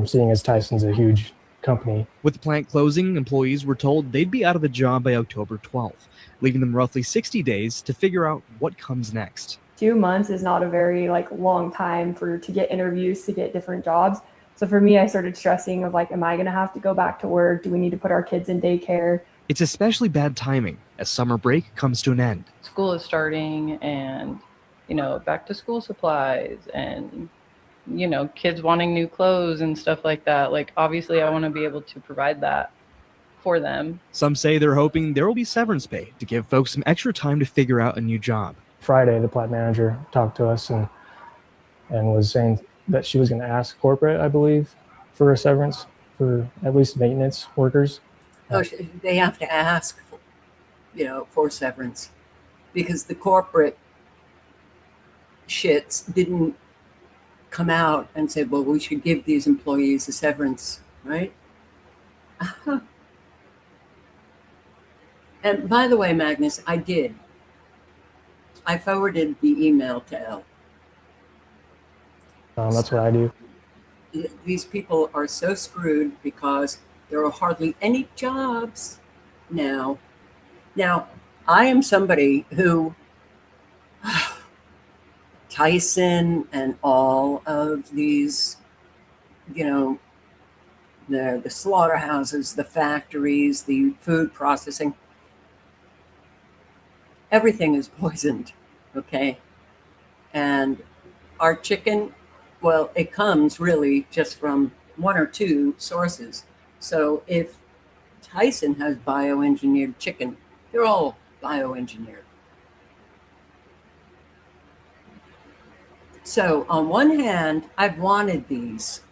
seeing as Tyson's a huge company. With the plant closing, employees were told they'd be out of a job by October 12th, leaving them roughly 60 days to figure out what comes next. 2 months is not a very long time to get interviews, to get different jobs. So for me, I started stressing of am I going to have to go back to work? Do we need to put our kids in daycare? It's especially bad timing as summer break comes to an end. School is starting and, back to school supplies and, kids wanting new clothes and stuff like that. Obviously I want to be able to provide that for them. Some say they're hoping there will be severance pay to give folks some extra time to figure out a new job. Friday, the plant manager talked to us and was saying that she was going to ask corporate, I believe, for a severance for at least maintenance workers. Oh, they have to ask, for severance, because the corporate shits didn't come out and say, well, we should give these employees a severance, right? And by the way, Magnus, I forwarded the email to Elle. That's what I do. These people are so screwed because there are hardly any jobs now. Now, I am somebody who Tyson and all of these, you know, the slaughterhouses, the factories, the food processing, everything is poisoned, okay? And our chicken, well, it comes really just from one or two sources. So if Tyson has bioengineered chicken, they're all bioengineered. So on one hand, I've wanted these,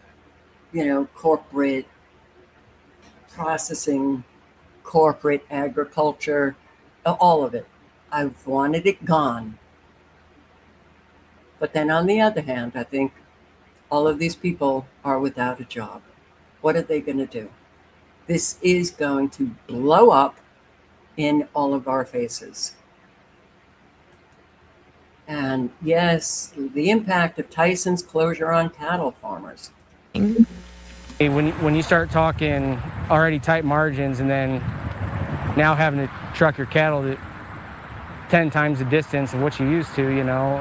you know, corporate processing, corporate agriculture, all of it. I've wanted it gone. But then on the other hand, I think all of these people are without a job. What are they going to do? This is going to blow up in all of our faces. And yes, the impact of Tyson's closure on cattle farmers. When you start talking already tight margins and then now having to truck your cattle to 10 times the distance of what you used to, you know,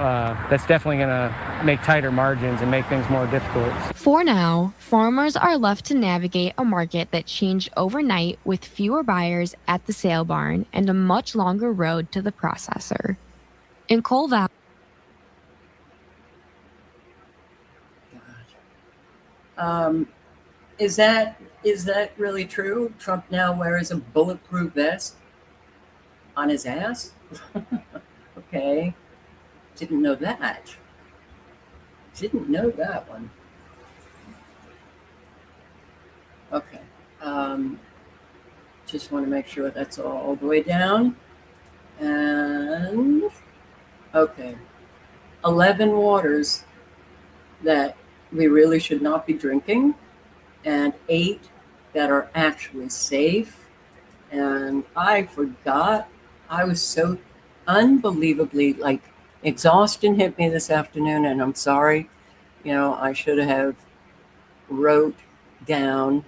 that's definitely going to make tighter margins and make things more difficult. For now, farmers are left to navigate a market that changed overnight with fewer buyers at the sale barn and a much longer road to the processor. In Coal Valley, Is that really true? Trump now wears a bulletproof vest on his ass? Okay. Didn't know that. Didn't know that one. Okay. Just want to make sure that's all the way down. And okay. 11 waters that we really should not be drinking, and 8 that are actually safe. And I forgot. I was so unbelievably, like, exhaustion hit me this afternoon, and I'm sorry. You know, I should have wrote down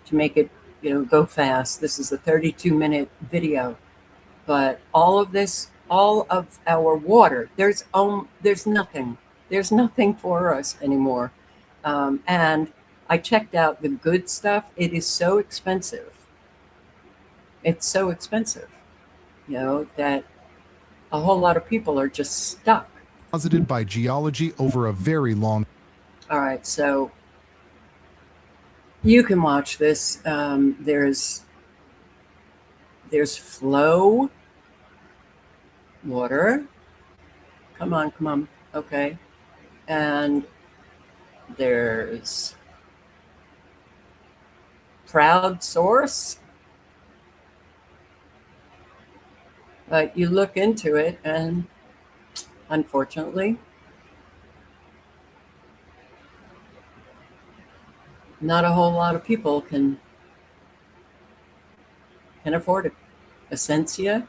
to make it, you know, go fast. This is a 32-minute video. But all of this, all of our water, there's nothing. There's nothing for us anymore. And I checked out the good stuff. It is so expensive. It's so expensive, you know, that a whole lot of people are just stuck. Posited by geology over a very long. All right, so you can watch this. There's flow water. Come on. Okay. And there's proud source. But you look into it, and unfortunately, not a whole lot of people can afford it. Essentia.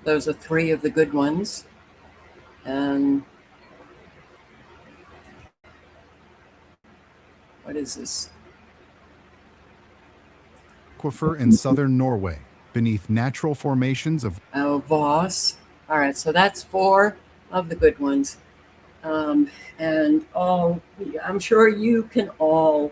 Those are 3 of the good ones. And what is this? Aquifer in southern Norway, beneath natural formations of. Oh, Voss. All right, so that's 4 of the good ones. And all, I'm sure you can all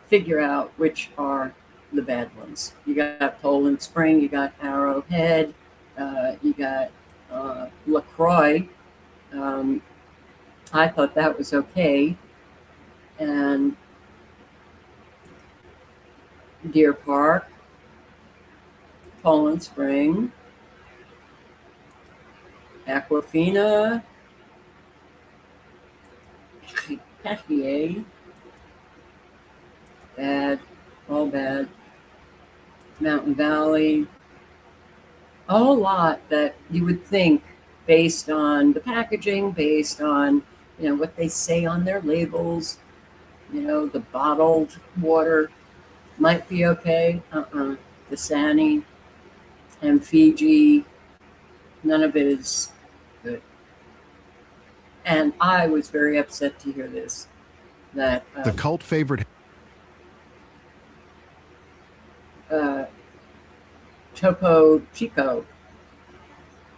figure out which are the bad ones. You got Poland Spring, you got Arrowhead, you got LaCroix. I thought that was okay. And Deer Park, Poland Spring, Aquafina, Perrier, bad, all bad. Mountain Valley, a whole lot that you would think, based on the packaging, based on, you know, what they say on their labels, you know, the bottled water might be okay. The Sani and Fiji, none of it is good. And I was very upset to hear this, that the cult favorite. Topo Chico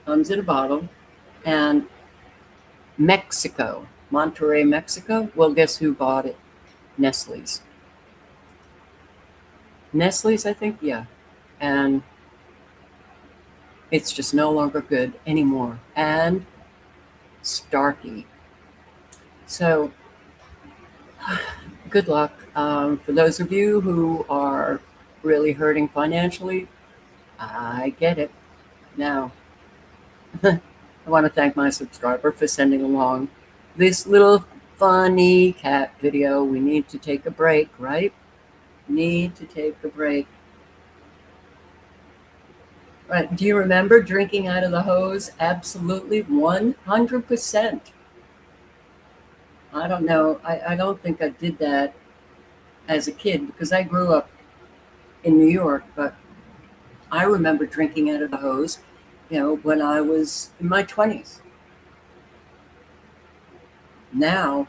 comes in a bottle, and Mexico, Monterrey, Mexico. Well, guess who bought it? Nestle's. Nestle's, I think, yeah. And it's just no longer good anymore. And Starkey. So, good luck. For those of you who are really hurting financially, I get it. Now, I want to thank my subscriber for sending along this little funny cat video. We need to take a break, right? Need to take a break. Right. Do you remember drinking out of the hose? Absolutely, 100%. I don't know. I don't think I did that as a kid because I grew up in New York, but I remember drinking out of the hose, when I was in my 20s. Now,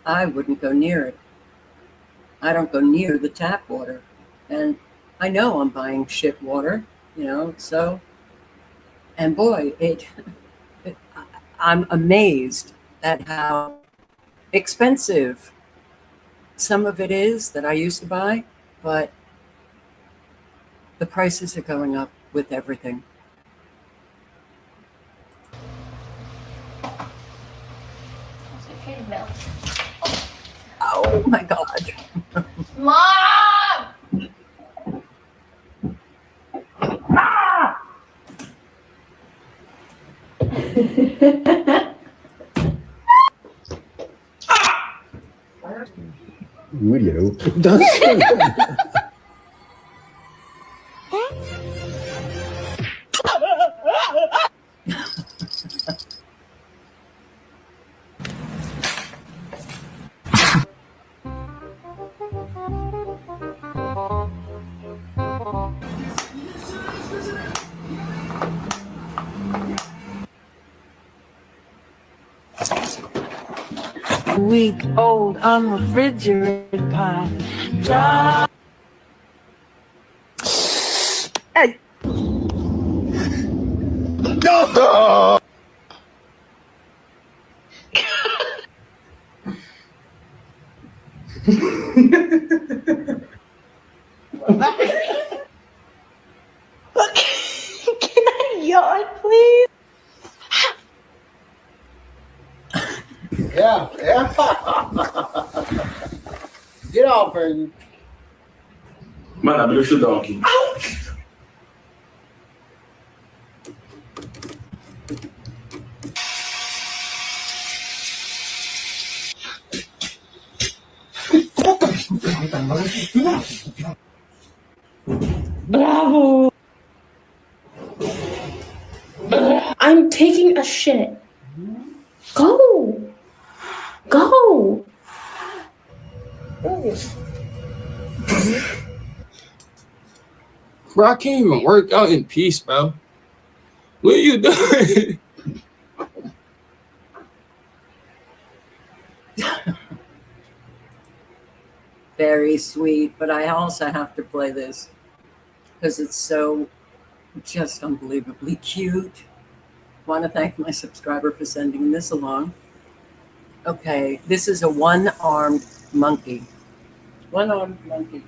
I wouldn't go near it. I don't go near the tap water. And I know I'm buying shit water, so, and boy, I'm amazed at how expensive some of it is that I used to buy, but the prices are going up with everything. Oh my God. Mom! Willow. Week old unrefrigerated pie. Hey. No! Can I yawn, please? Yeah. Get off her. Man, I believe you donkey. Bravo. I'm taking a shit. Go. Go. Bro, I can't even work out in peace, bro. What are you doing? Very sweet, but I also have to play this because it's so just unbelievably cute. Want to thank my subscriber for sending this along. Okay, this is a one-armed monkey. One-armed monkey.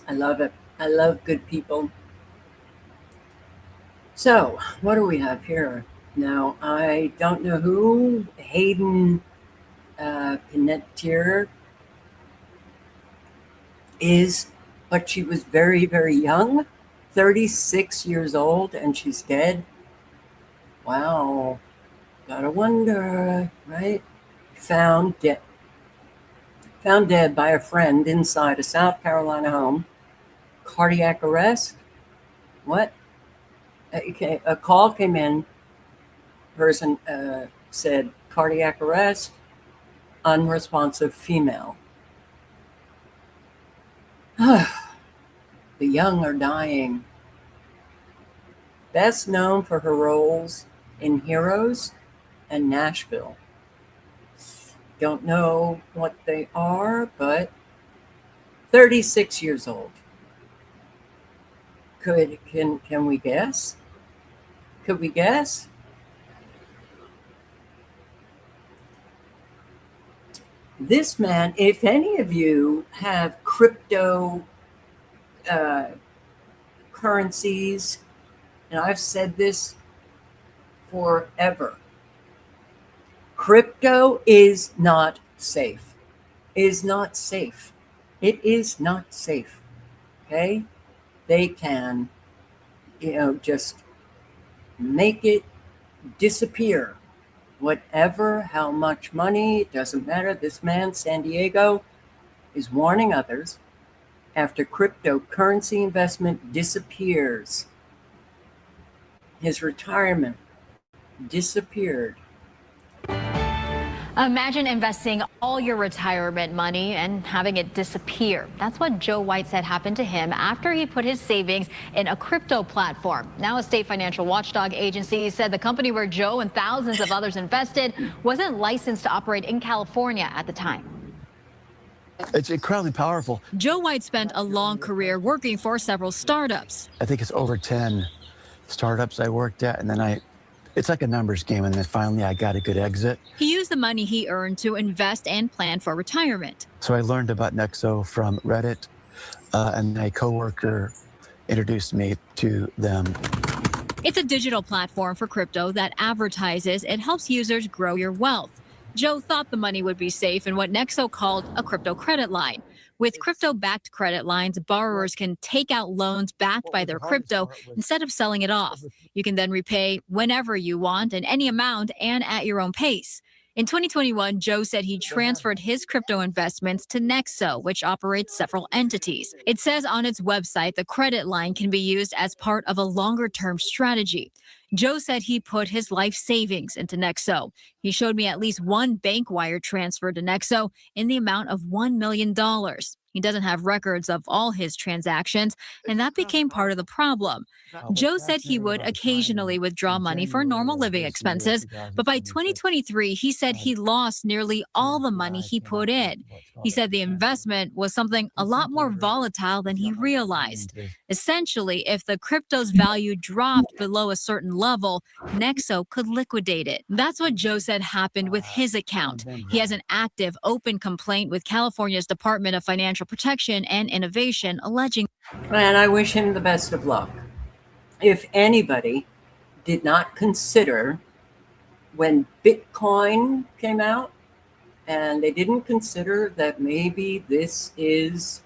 I love it. I love good people. So, what do we have here? Now, I don't know who Hayden Panettiere is, but she was very, very young, 36 years old, and she's dead. Wow. Gotta wonder, right? Found dead by a friend inside a South Carolina home. Cardiac arrest? What? Okay, a call came in. Person said cardiac arrest, unresponsive female. The young are dying. Best known for her roles in Heroes and Nashville. Don't know what they are, but 36 years old. Can we guess? Could we guess? This man, if any of you have crypto currencies, and I've said this forever, crypto is not safe. Is not safe. It is not safe. Okay? They can, just make it disappear. Whatever, how much money, it doesn't matter. This man, San Diego, is warning others after cryptocurrency investment disappears. His retirement disappeared. Imagine investing all your retirement money and having it disappear. That's what Joe White said happened to him after he put his savings in a crypto platform. Now, a state financial watchdog agency said the company where Joe and thousands of others invested wasn't licensed to operate in California at the time. It's incredibly powerful. Joe White spent a long career working for several startups. I think it's over 10 startups I worked at, and then it's like a numbers game, and then finally I got a good exit. He used the money he earned to invest and plan for retirement. So I learned about Nexo from Reddit, and a coworker introduced me to them. It's a digital platform for crypto that advertises it helps users grow your wealth. Joe thought the money would be safe in what Nexo called a crypto credit line. With crypto-backed credit lines, borrowers can take out loans backed by their crypto instead of selling it off. You can then repay whenever you want and any amount and at your own pace. In 2021, Joe said he transferred his crypto investments to Nexo, which operates several entities. It says on its website the credit line can be used as part of a longer-term strategy. Joe said he put his life savings into Nexo. He showed me at least one bank wire transfer to Nexo in the amount of $1 million. He doesn't have records of all his transactions, and that became part of the problem. Joe said he would occasionally withdraw money for normal living expenses, but by 2023, he said he lost nearly all the money he put in. He said the investment was something a lot more volatile than he realized. Essentially, if the crypto's value dropped below a certain level, Nexo could liquidate it. That's what Joe said happened with his account. He has an active, open complaint with California's Department of Financial Protection and Innovation alleging. And I wish him the best of luck. If anybody did not consider when Bitcoin came out, and they didn't consider that maybe this is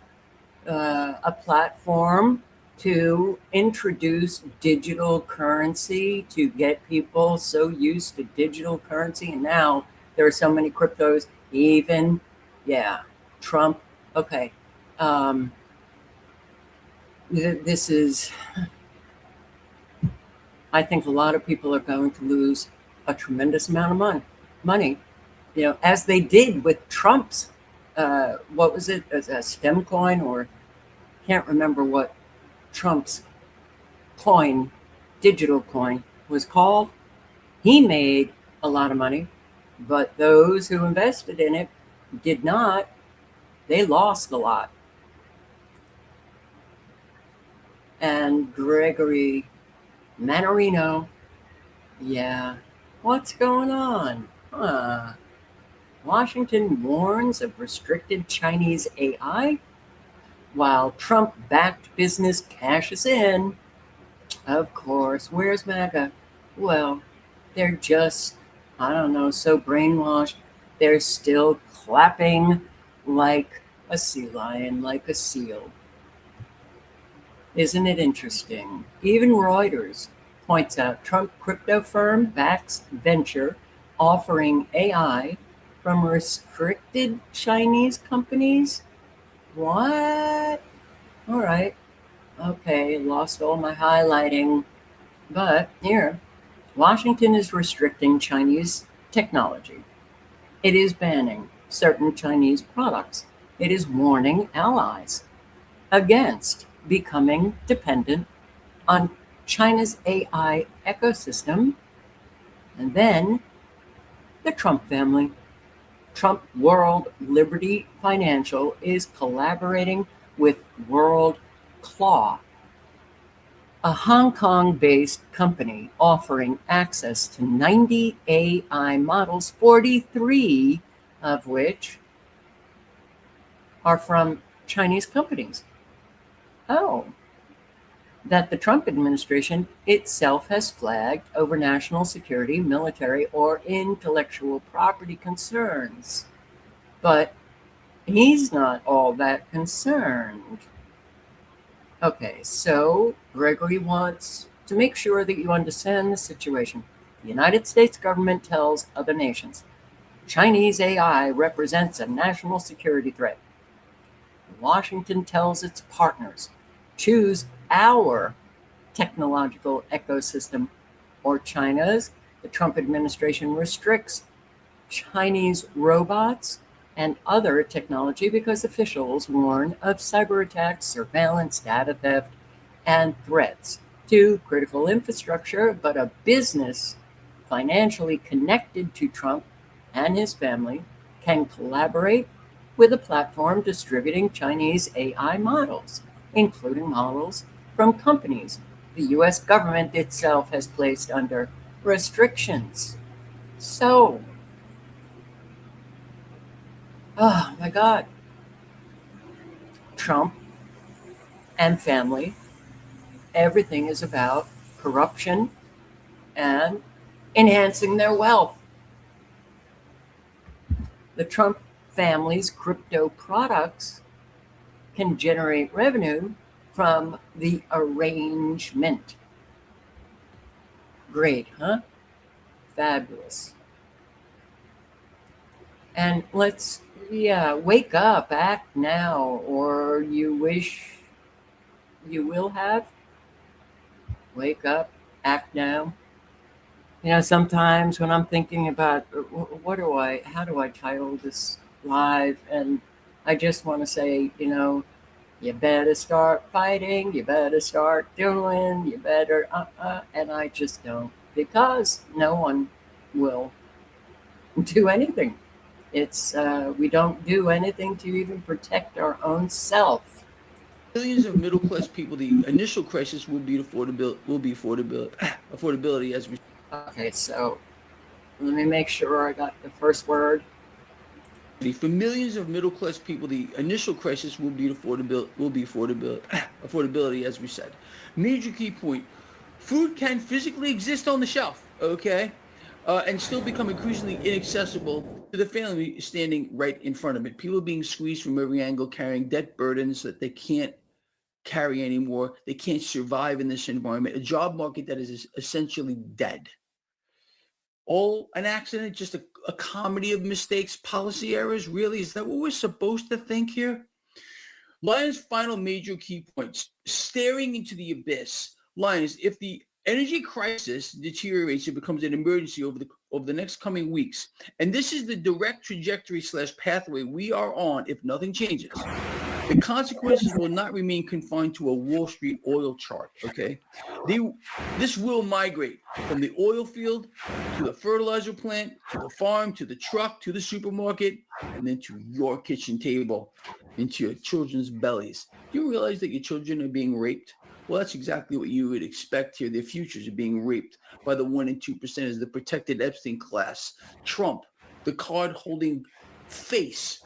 a platform to introduce digital currency, to get people so used to digital currency. And now there are so many cryptos, even, Trump. Okay. This is, I think a lot of people are going to lose a tremendous amount of money, as they did with Trump's, what was it, as a stem coin, or can't remember what Trump's coin, digital coin, was called. He made a lot of money, but those who invested in it did not. They lost a lot. And Gregory Mannarino, what's going on? Washington warns of restricted Chinese AI. while Trump-backed business cashes in. Of course, where's MAGA? Well, they're just, I don't know, so brainwashed. They're still clapping like a sea lion, like a seal. Isn't it interesting? Even Reuters points out Trump crypto firm backs venture offering AI from restricted Chinese companies. What? All right. Okay, lost all my highlighting. But here, Washington is restricting Chinese technology. It is banning certain Chinese products. It is warning allies against becoming dependent on China's AI ecosystem. And then the Trump family. Trump World Liberty Financial is collaborating with World Claw, a Hong Kong-based company offering access to 90 AI models, 43 of which are from Chinese companies. Oh, that the Trump administration itself has flagged over national security, military, or intellectual property concerns. But he's not all that concerned. Okay, so Gregory wants to make sure that you understand the situation. The United States government tells other nations Chinese AI represents a national security threat. Washington tells its partners choose our technological ecosystem or China's. The Trump administration restricts Chinese robots and other technology because officials warn of cyber attacks, surveillance, data theft, and threats to critical infrastructure. But a business financially connected to Trump and his family can collaborate with a platform distributing Chinese AI models, including models from companies the US government itself has placed under restrictions. So, oh my God, Trump and family, everything is about corruption and enhancing their wealth. The Trump family's crypto products can generate revenue from the arrangement. Great, huh? Fabulous. And let's, wake up, act now, or you wish you will have. Wake up, act now. Sometimes when I'm thinking about how do I title this live, and I just want to say, you better start fighting, you better start doing, you better, and I just don't, because no one will do anything. It's, we don't do anything to even protect our own self. Millions of middle-class people, the initial crisis will be affordability as we. Okay, so let me make sure I got the first word. For millions of middle-class people, the initial crisis will be affordability, as we said. Major key point: food can physically exist on the shelf, okay, and still become increasingly inaccessible to the family standing right in front of it. People being squeezed from every angle, carrying debt burdens that they can't carry anymore. They can't survive in this environment. A job market that is essentially dead. All an accident, just a comedy of mistakes, policy errors. Really, is that what we're supposed to think here? Lyons' final major key points: staring into the abyss. Lyons, if the energy crisis deteriorates and becomes an emergency over the next coming weeks, and this is the direct trajectory / pathway we are on if nothing changes, the consequences will not remain confined to a Wall Street oil chart, okay? This will migrate from the oil field to the fertilizer plant, to the farm, to the truck, to the supermarket, and then to your kitchen table, into your children's bellies. Do you realize that your children are being raped? Well, that's exactly what you would expect here. Their futures are being raped by the 1% and 2%, the protected Epstein class. Trump, the card-holding face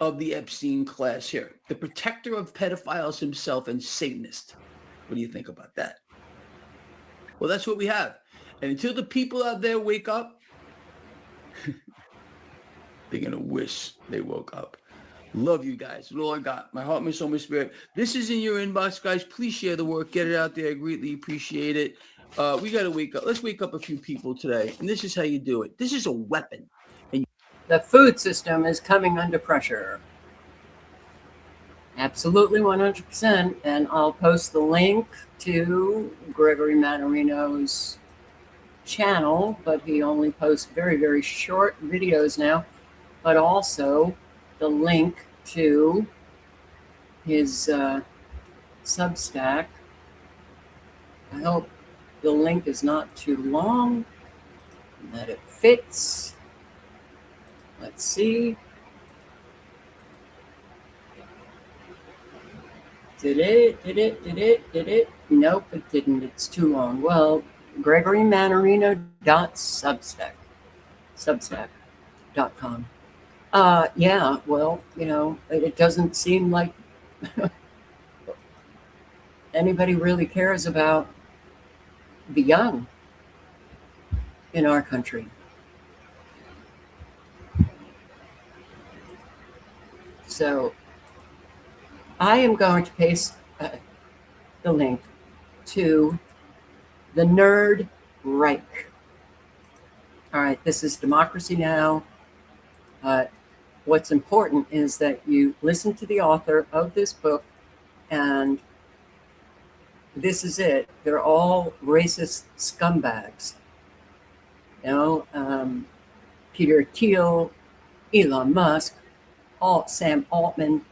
of the Epstein class here, the protector of pedophiles himself and Satanist. What do you think about that? Well, that's what we have. And until the people out there wake up, they're going to wish they woke up. Love you guys. That's all I got. My heart, my soul, my spirit. This is in your inbox, guys. Please share the work. Get it out there. I greatly appreciate it. We got to wake up. Let's wake up a few people today. And this is how you do it. This is a weapon. And The food system is coming under pressure. Absolutely 100%. And I'll post the link to Gregory Manarino's channel, but he only posts very, very short videos now, but also the link to his Substack. I hope the link is not too long and that it fits. Let's see. Did it? Nope, it didn't. It's too long. Well, GregoryManarino.substack.com. Yeah, well, it doesn't seem like anybody really cares about the young in our country. So I am going to paste the link to the Nerd Reich. All right, this is Democracy Now! What's important is that you listen to the author of this book, and this is it. They're all racist scumbags. Peter Thiel, Elon Musk, Sam Altman,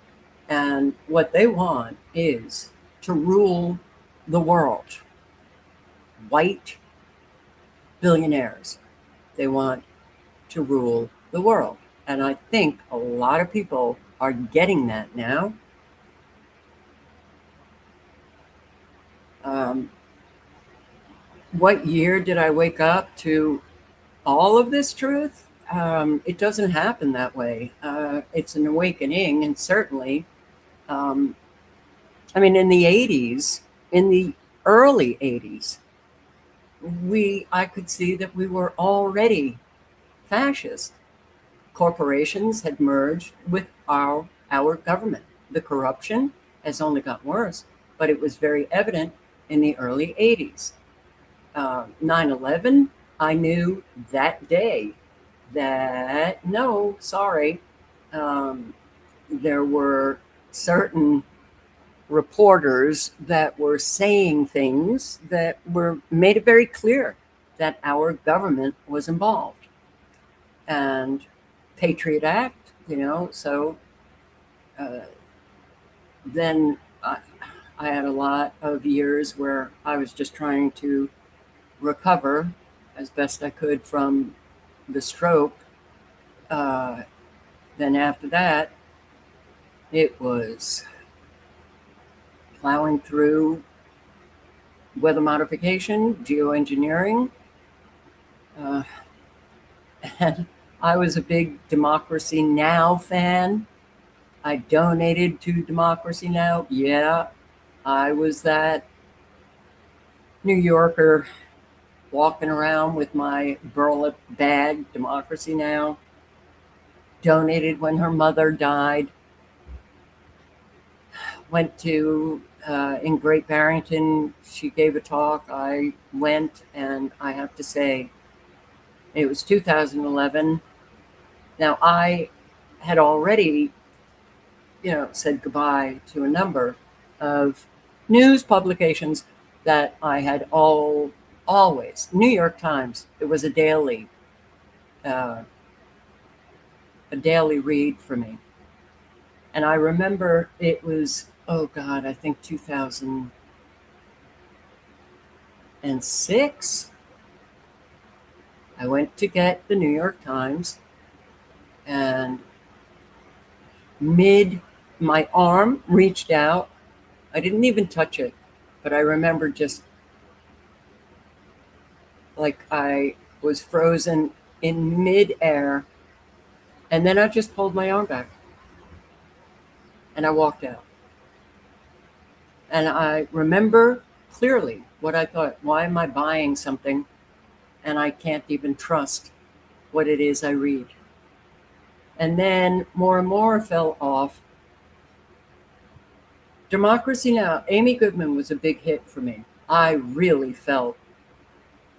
and what they want is to rule the world. White billionaires. They want to rule the world. And I think a lot of people are getting that now. What year did I wake up to all of this truth? It doesn't happen that way. It's an awakening, and certainly, in the 80s, in the early 80s, I could see that we were already fascist. Corporations had merged with our government. The corruption has only gotten worse, but it was very evident in the early 80s. 9/11, I knew that day that, there were certain reporters that were saying things that made it very clear that our government was involved. And Patriot Act, so then I had a lot of years where I was just trying to recover as best I could from the stroke. Then after that, it was plowing through weather modification, geoengineering, and I was a big Democracy Now! Fan. I donated to Democracy Now! Yeah, I was that New Yorker walking around with my burlap bag, Democracy Now! Donated when her mother died. Went to, in Great Barrington, she gave a talk. I went, and I have to say, it was 2011. Now, I had already, said goodbye to a number of news publications that I had always. New York Times, it was a daily read for me. And I remember it was, I think 2006. I went to get the New York Times, and my arm reached out. I didn't even touch it, but I remember just like I was frozen in midair, and then I just pulled my arm back. And I walked out. And I remember clearly what I thought. Why am I buying something and I can't even trust what it is I read? And then more and more fell off. Democracy Now! Amy Goodman was a big hit for me. I really felt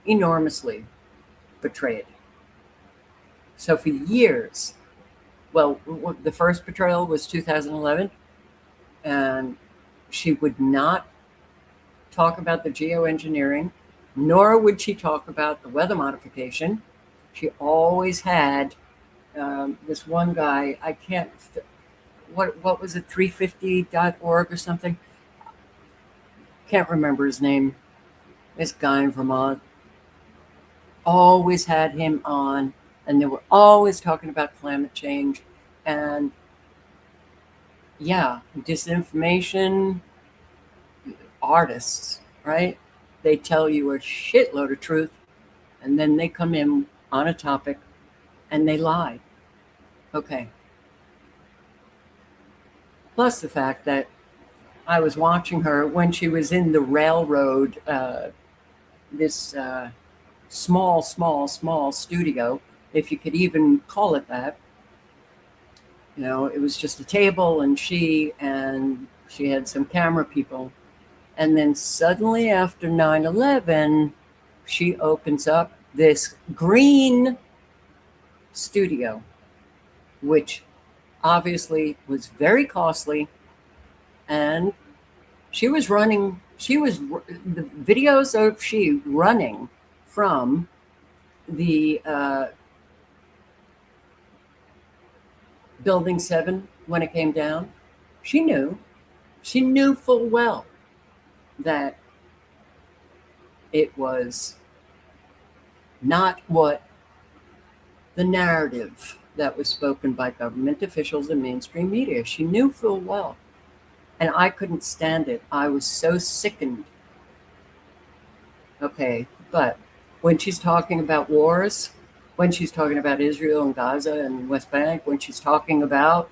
enormously betrayed. So for years, well, the first betrayal was 2011, and she would not talk about the geoengineering, nor would she talk about the weather modification. She always had this one guy, I can't, what was it, 350.org or something? Can't remember his name. This guy in Vermont. Always had him on, and they were always talking about climate change. And yeah, disinformation artists, right? They tell you a shitload of truth, and then they come in on a topic and they lie. Okay. Plus the fact that I was watching her when she was in the railroad, this small studio, if you could even call it that. You know, it was just a table and she had some camera people. And then suddenly after 9/11, she opens up this green studio, which obviously was very costly. And the videos of she running from the Building 7 when it came down, she knew full well that it was not what the narrative that was spoken by government officials and mainstream media. She knew full well. And I couldn't stand it. I was so sickened. Okay, but when she's talking about wars, when she's talking about Israel and Gaza and West Bank, when she's talking about,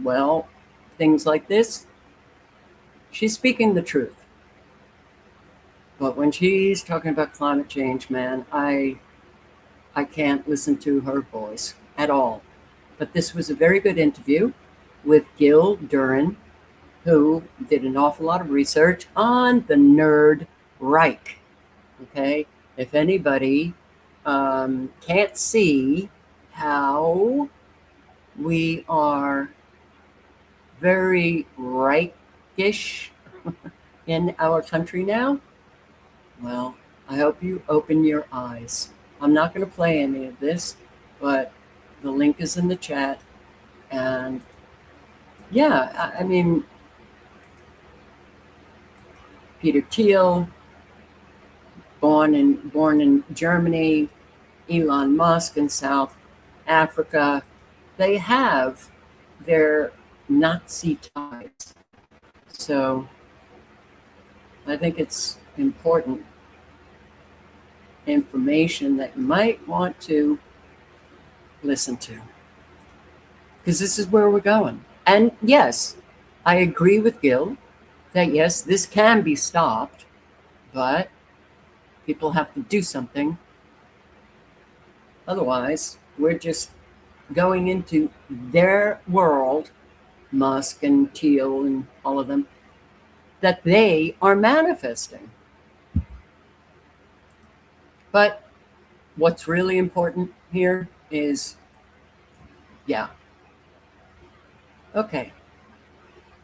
well, things like this, she's speaking the truth. But when she's talking about climate change, man, I can't listen to her voice at all. But this was a very good interview with Gil Duran, who did an awful lot of research on the Nerd Reich. Okay, if anybody can't see how we are very right-ish in our country now, well, I hope you open your eyes. I'm not going to play any of this, but the link is in the chat. And yeah, I mean, Peter Thiel, born in Germany, Elon Musk in South Africa, they have their Nazi ties. So I think it's important information that you might want to listen to, because this is where we're going. And yes, I agree with Gil that yes, this can be stopped, but people have to do something. Otherwise, we're just going into their world, Musk and Thiel and all of them, that they are manifesting. But what's really important here is, yeah. Okay.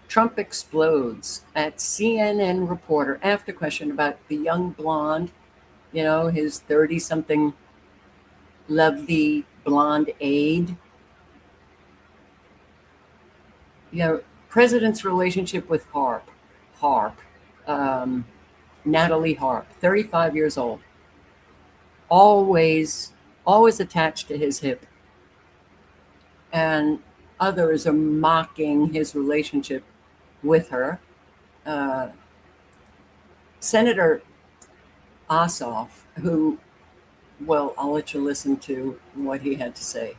Trump explodes at CNN reporter after question about the young blonde, you know, his 30-something lovely blonde aide. You know, president's relationship with Natalie Harp, 35 years old, always attached to his hip. And others are mocking his relationship with her. Senator Ossoff, who, well, I'll let you listen to what he had to say.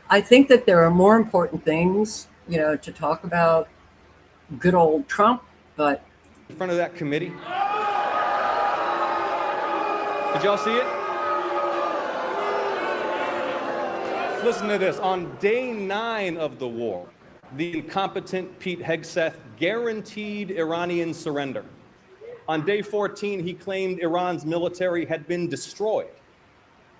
I think that there are more important things, to talk about good old Trump, but in front of that committee. Did y'all see it? Listen to this. On day 9 of the war, the incompetent Pete Hegseth guaranteed Iranian surrender. On day 14, he claimed Iran's military had been destroyed.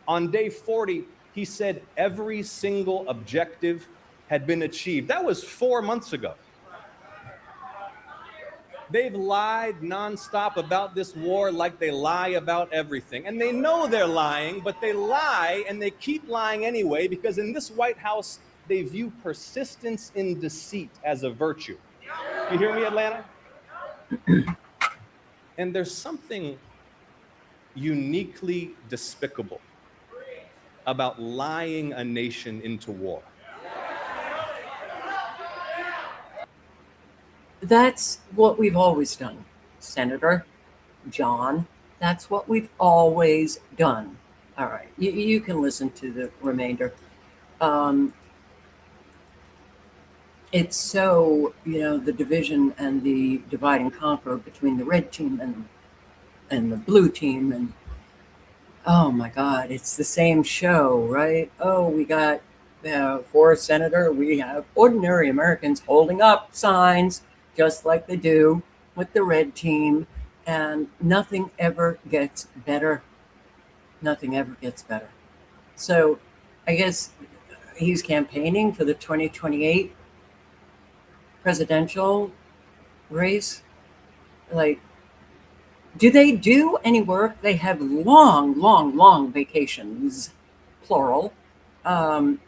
On day 40, he said every single objective had been achieved. That was 4 months ago. They've lied nonstop about this war like they lie about everything. And they know they're lying, but they lie and they keep lying anyway, because in this White House, they view persistence in deceit as a virtue. You hear me, Atlanta? And there's something uniquely despicable about lying a nation into war. that's what we've always done, Senator John. That's what we've always done. All right, you can listen to the remainder. It's so, the division and the divide and conquer between the red team and the blue team, and oh my God, it's the same show, right? Oh, we got for a senator, we have ordinary Americans holding up signs just like they do with the red team, and nothing ever gets better. Nothing ever gets better. So I guess he's campaigning for the 2028 presidential race. Like, do they do any work? They have long vacations, plural, and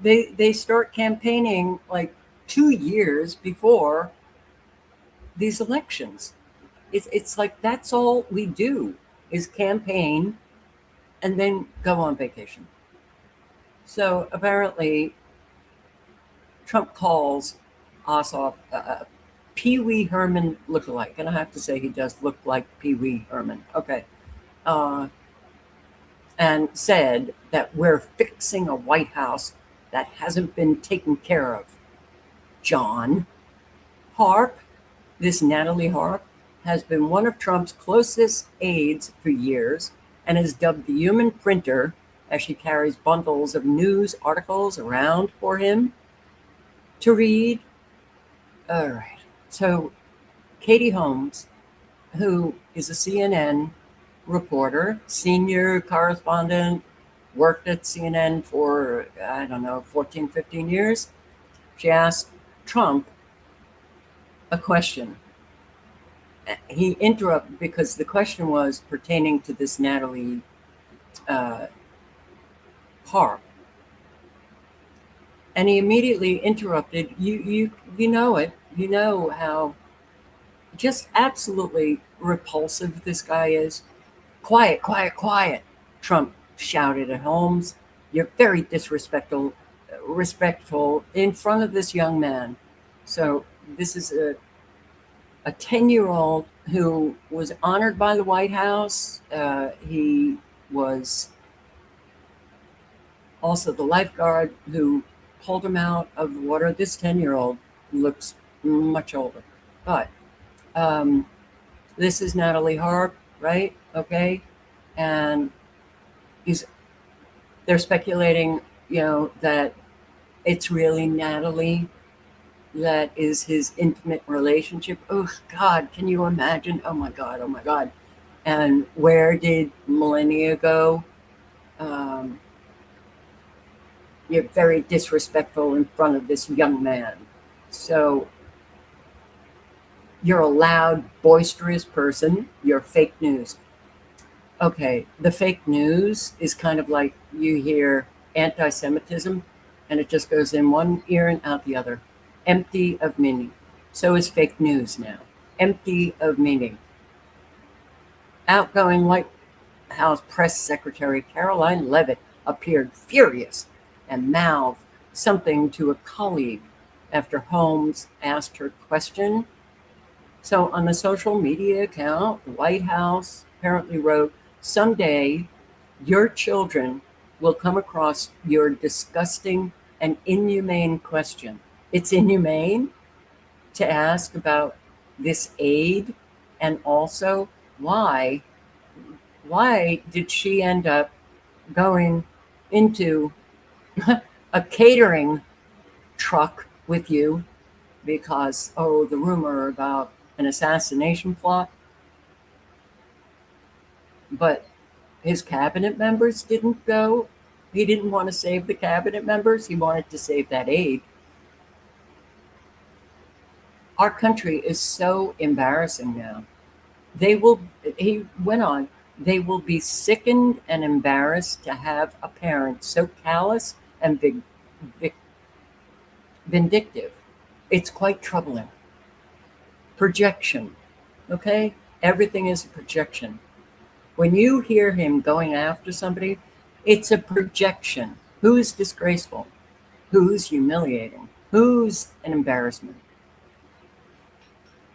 they start campaigning like 2 years before these elections. It's like that's all we do is campaign and then go on vacation. So apparently, Trump calls Ossoff Pee Wee Herman lookalike, and I have to say he does look like Pee Wee Herman. Okay, and said that we're fixing a White House that hasn't been taken care of. John Harp, this Natalie Harp, has been one of Trump's closest aides for years and is dubbed the human printer as she carries bundles of news articles around for him to read. All right. So Katie Holmes, who is a CNN reporter, senior correspondent, worked at CNN for, 14, 15 years. She asked Trump a question. He interrupted because the question was pertaining to this Natalie Harp. And he immediately interrupted. You know it. You know how just absolutely repulsive this guy is. Quiet, quiet, quiet, Trump shouted at Holmes. You're very disrespectful in front of this young man. So this is a 10-year-old who was honored by the White House. He was also the lifeguard who pulled him out of the water. This 10-year-old looks much older. But this is Natalie Harp, right? Okay. And they're speculating, that it's really Natalie that is his intimate relationship. Oh, God, can you imagine? Oh, my God. Oh, my God. And where did Melania go? You're very disrespectful in front of this young man. So you're a loud, boisterous person. You're fake news. Okay, the fake news is kind of like you hear anti-Semitism, and it just goes in one ear and out the other. Empty of meaning. So is fake news now. Empty of meaning. Outgoing White House Press Secretary Caroline Leavitt appeared furious and mouthed something to a colleague after Holmes asked her question. So on the social media account, the White House apparently wrote, "Someday your children will come across your disgusting and inhumane question. It's inhumane to ask about this aid, and also why did she end up going into a catering truck with you because, oh, the rumor about an assassination plot? But his cabinet members didn't go. He didn't want to save the cabinet members. He wanted to save that aid. Our country is so embarrassing now. He went on, they will be sickened and embarrassed to have a parent so callous and vindictive. It's quite troubling. Projection, okay? Everything is a projection. When you hear him going after somebody, it's a projection. Who's disgraceful? Who's humiliating? Who's an embarrassment?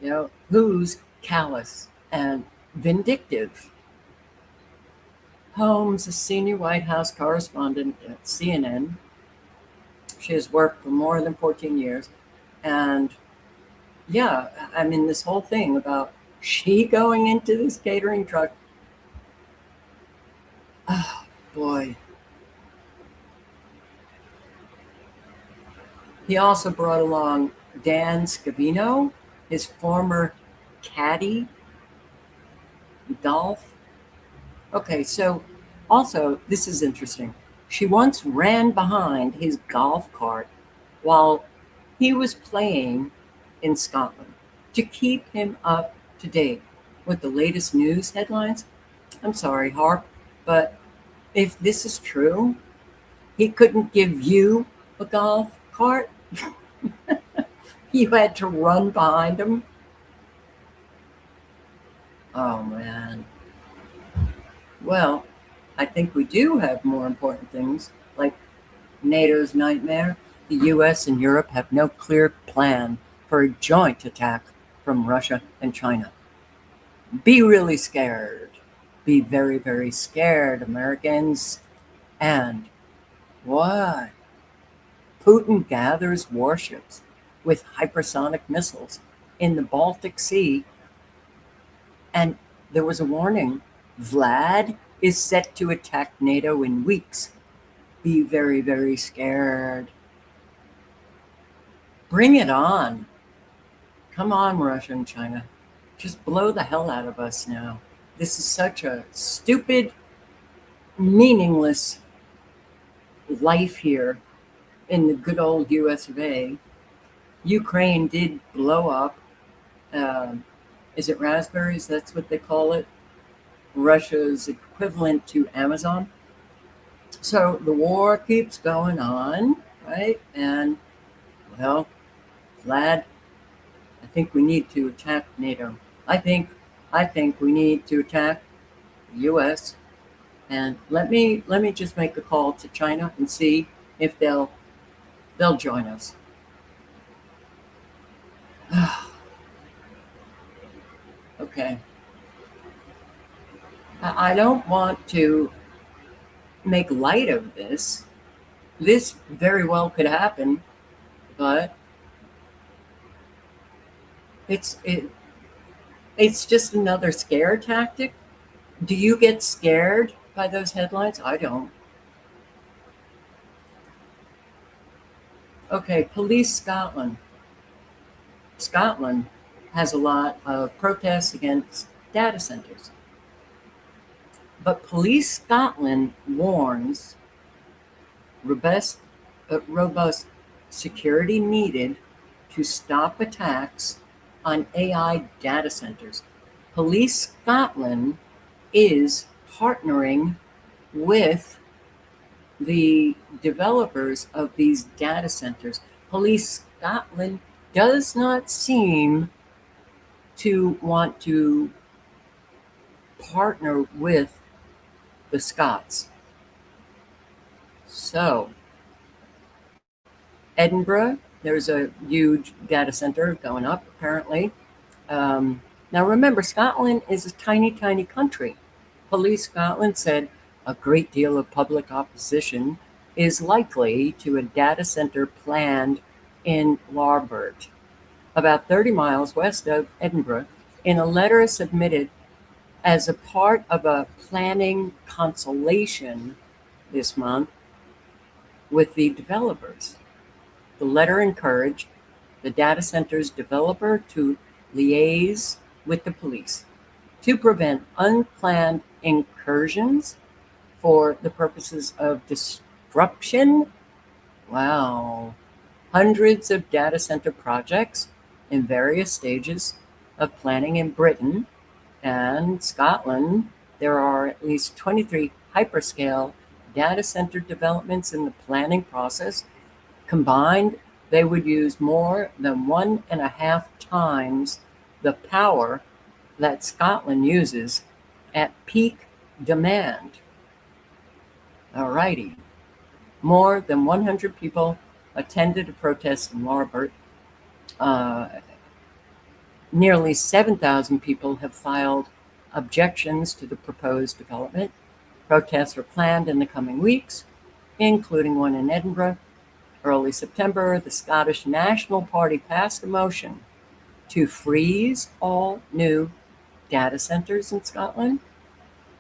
You know, who's callous and vindictive? Holmes, a senior White House correspondent at CNN. She has worked for more than 14 years. And yeah, I mean, this whole thing about she going into this catering truck. Oh, boy. He also brought along Dan Scavino, his former caddy, golf. Okay, so also, this is interesting. She once ran behind his golf cart while he was playing in Scotland to keep him up to date with the latest news headlines. I'm sorry, Harp, but if this is true, he couldn't give you a golf cart. You had to run behind him. Oh, man. Well, I think we do have more important things, like NATO's nightmare. The US and Europe have no clear plan for a joint attack from Russia and China. Be really scared. Be very, very scared, Americans. And what? Putin gathers warships with hypersonic missiles in the Baltic Sea. And there was a warning. Vlad is set to attack NATO in weeks. Be very, very scared. Bring it on. Come on, Russia and China. Just blow the hell out of us now. This is such a stupid, meaningless life here in the good old US of A. Ukraine did blow up. Is it raspberries? That's what they call it. Russia's equivalent to Amazon. So the war keeps going on, right? And, well, Vlad, I think we need to attack NATO. I think we need to attack the US. And let me just make a call to China and see if they'll join us. Okay. I don't want to make light of this. This very well could happen, but it's just another scare tactic. Do you get scared by those headlines? I don't. Okay, Police Scotland. Scotland has a lot of protests against data centers. But Police Scotland warns robust security needed to stop attacks on AI data centers. Police Scotland is partnering with the developers of these data centers. Police Scotland does not seem to want to partner with the Scots. So, Edinburgh, there's a huge data center going up, apparently. Now remember, Scotland is a tiny, tiny country. Police Scotland said a great deal of public opposition is likely to a data center planned in Larbert, about 30 miles west of Edinburgh. In a letter submitted as a part of a planning consultation this month with the developers, the letter encouraged the data center's developer to liaise with the police to prevent unplanned incursions for the purposes of disruption. Wow. Hundreds of data center projects in various stages of planning in Britain and Scotland. There are at least 23 hyperscale data center developments in the planning process. Combined, they would use more than 1.5 times the power that Scotland uses at peak demand. Alrighty. More than 100 people attended a protest in Larbert. Nearly 7,000 people have filed objections to the proposed development. Protests are planned in the coming weeks, including one in Edinburgh. Early September, the Scottish National Party passed a motion to freeze all new data centers in Scotland.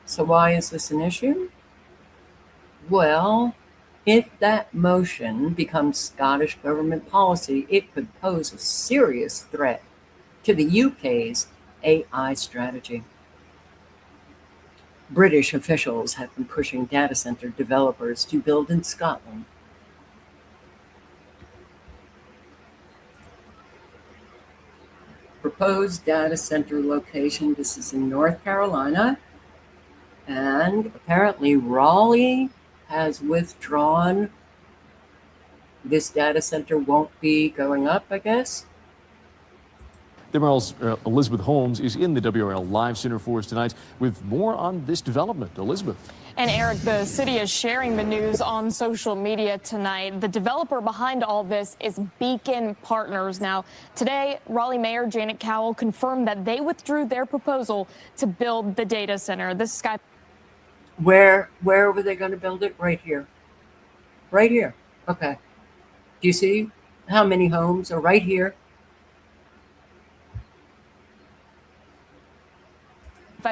So why is this an issue? Well, if that motion becomes Scottish government policy, it could pose a serious threat to the UK's AI strategy. British officials have been pushing data center developers to build in Scotland. Proposed data center location, this is in North Carolina, and apparently Raleigh has withdrawn. This data center won't be going up, I guess. WRL's Elizabeth Holmes is in the WRL Live Center for us tonight with more on this development. Elizabeth. And Eric, the city is sharing the news on social media tonight. The developer behind all this is Beacon Partners. Now, today, Raleigh Mayor Janet Cowell confirmed that they withdrew their proposal to build the data center. This sky. Where were they going to build it? Right here. Right here. Okay. Do you see how many homes are right here?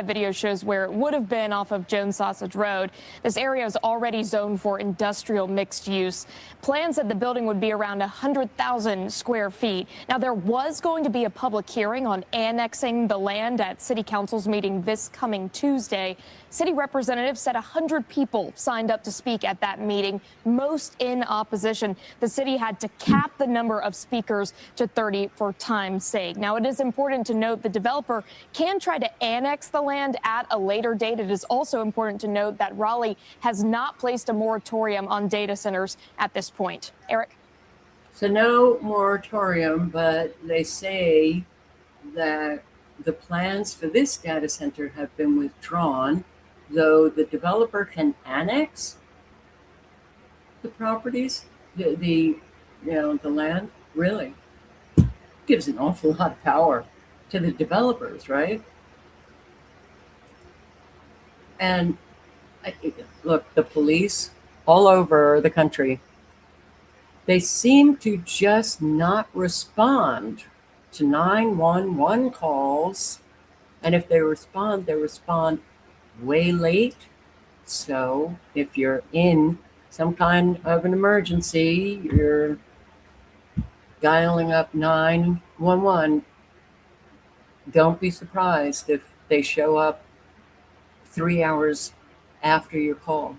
Video shows where it would have been off of Jones Sausage Road. This area is already zoned for industrial mixed use. Plans said the building would be around 100,000 square feet. Now, there was going to be a public hearing on annexing the land at City Council's meeting this coming Tuesday. City representatives said 100 people signed up to speak at that meeting, most in opposition. The city had to cap the number of speakers to 30 for time's sake. Now, it is important to note the developer can try to annex the land at a later date. It is also important to note that Raleigh has not placed a moratorium on data centers at this point. Eric? So no moratorium, but they say that the plans for this data center have been withdrawn, though the developer can annex the properties, the land. Really gives an awful lot of power to the developers, right? And look, the police all over the country, they seem to just not respond to 911 calls. And if they respond way late. So if you're in some kind of an emergency, you're dialing up 911, don't be surprised if they show up 3 hours after your call.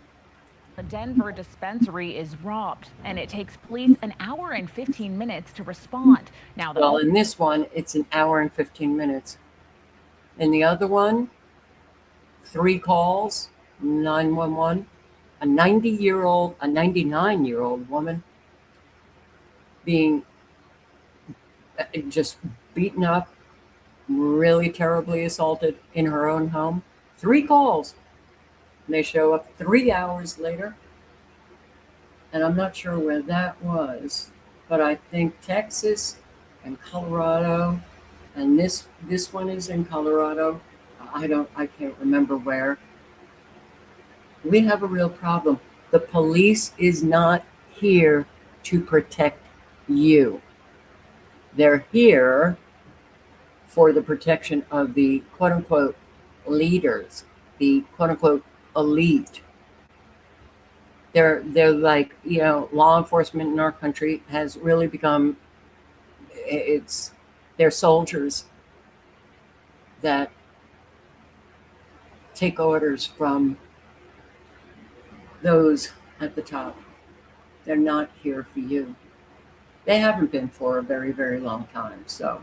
A Denver dispensary is robbed, and it takes police an hour and 15 minutes to respond. Now, Well, in this one, it's an hour and 15 minutes. In the other one, 3 calls, 911, a 99-year-old woman being just beaten up, really terribly assaulted in her own home. 3 calls. And they show up 3 hours later. And I'm not sure where that was, but I think Texas and Colorado, and this one is in Colorado. I can't remember where. We have a real problem. The police is not here to protect you. They're here for the protection of the quote unquote leaders, the quote unquote elite. They're like, law enforcement in our country has really become, they're soldiers that take orders from those at the top. They're not here for you. They haven't been for a very, very long time. So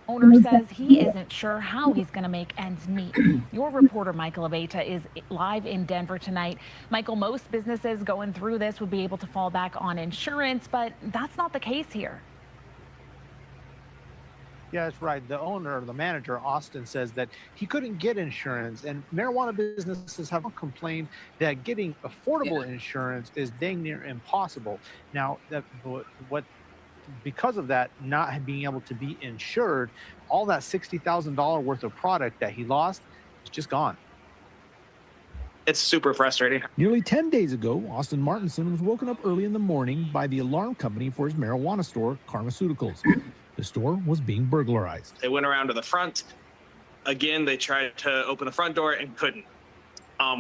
Owner says he isn't sure how he's going to make ends meet. Your reporter, Michael Abeta, is live in Denver tonight. Michael, most businesses going through this would be able to fall back on insurance, but that's not the case here. Yeah, that's right. The owner, the manager, Austin, says that he couldn't get insurance, and marijuana businesses have complained that getting affordable insurance is dang near impossible. Now, because of that, not being able to be insured, all that $60,000 worth of product that he lost is just gone. It's super frustrating. Nearly 10 days ago, Austin Martinson was woken up early in the morning by the alarm company for his marijuana store, Pharmaceuticals. The store was being burglarized. They went around to the front. Again, they tried to open the front door and couldn't.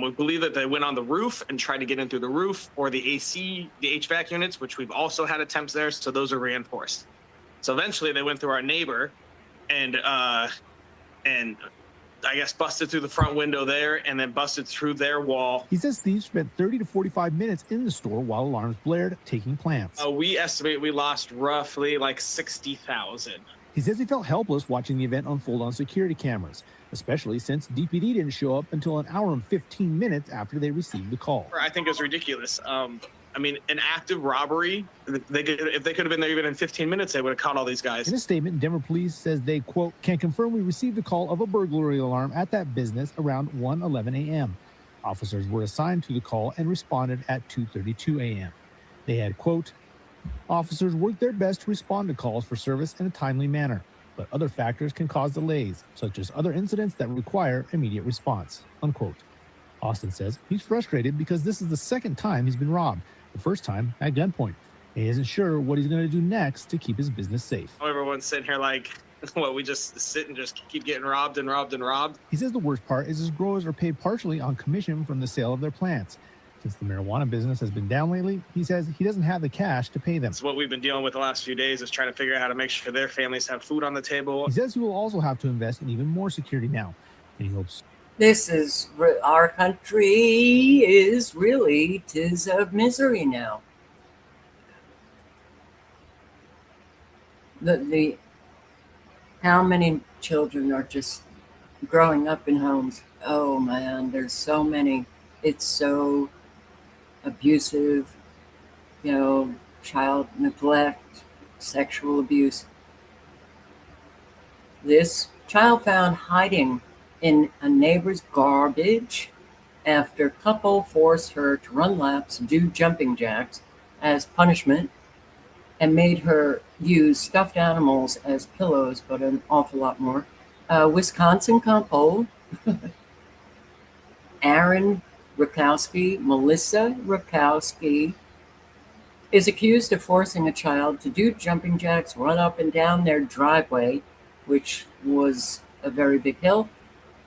We believe that they went on the roof and tried to get in through the roof or the AC, the HVAC units, which we've also had attempts there. So those are reinforced. So eventually they went through our neighbor and I guess busted through the front window there and then busted through their wall. He says thieves spent 30 to 45 minutes in the store while alarms blared, taking plants. We estimate we lost roughly like 60,000. He says he felt helpless watching the event unfold on security cameras, especially since DPD didn't show up until an hour and 15 minutes after they received the call. I think it's ridiculous. I mean, an active robbery, if they could have been there even in 15 minutes, they would have caught all these guys. In a statement, Denver police says they, quote, can confirm we received a call of a burglary alarm at that business around 1:11 a.m. Officers were assigned to the call and responded at 2:32 a.m. They had, quote, officers worked their best to respond to calls for service in a timely manner, but other factors can cause delays, such as other incidents that require immediate response, unquote. Austin says he's frustrated because this is the second time he's been robbed, the first time at gunpoint. He isn't sure what he's going to do next to keep his business safe. Everyone's sitting here like, what, we just sit and just keep getting robbed and robbed and robbed? He says the worst part is his growers are paid partially on commission from the sale of their plants. Since the marijuana business has been down lately, he says he doesn't have the cash to pay them. It's what we've been dealing with the last few days is trying to figure out how to make sure their families have food on the table. He says he will also have to invest in even more security now, and he hopes this is, our country is really, 'tis of misery now. The how many children are just growing up in homes? Oh man, there's so many. It's so abusive, child neglect, sexual abuse. This child found hiding in a neighbor's garbage after couple forced her to run laps, do jumping jacks as punishment, and made her use stuffed animals as pillows, but an awful lot more. Wisconsin couple, Aaron Rakowski, Melissa Rakowski, is accused of forcing a child to do jumping jacks, run up and down their driveway, which was a very big hill,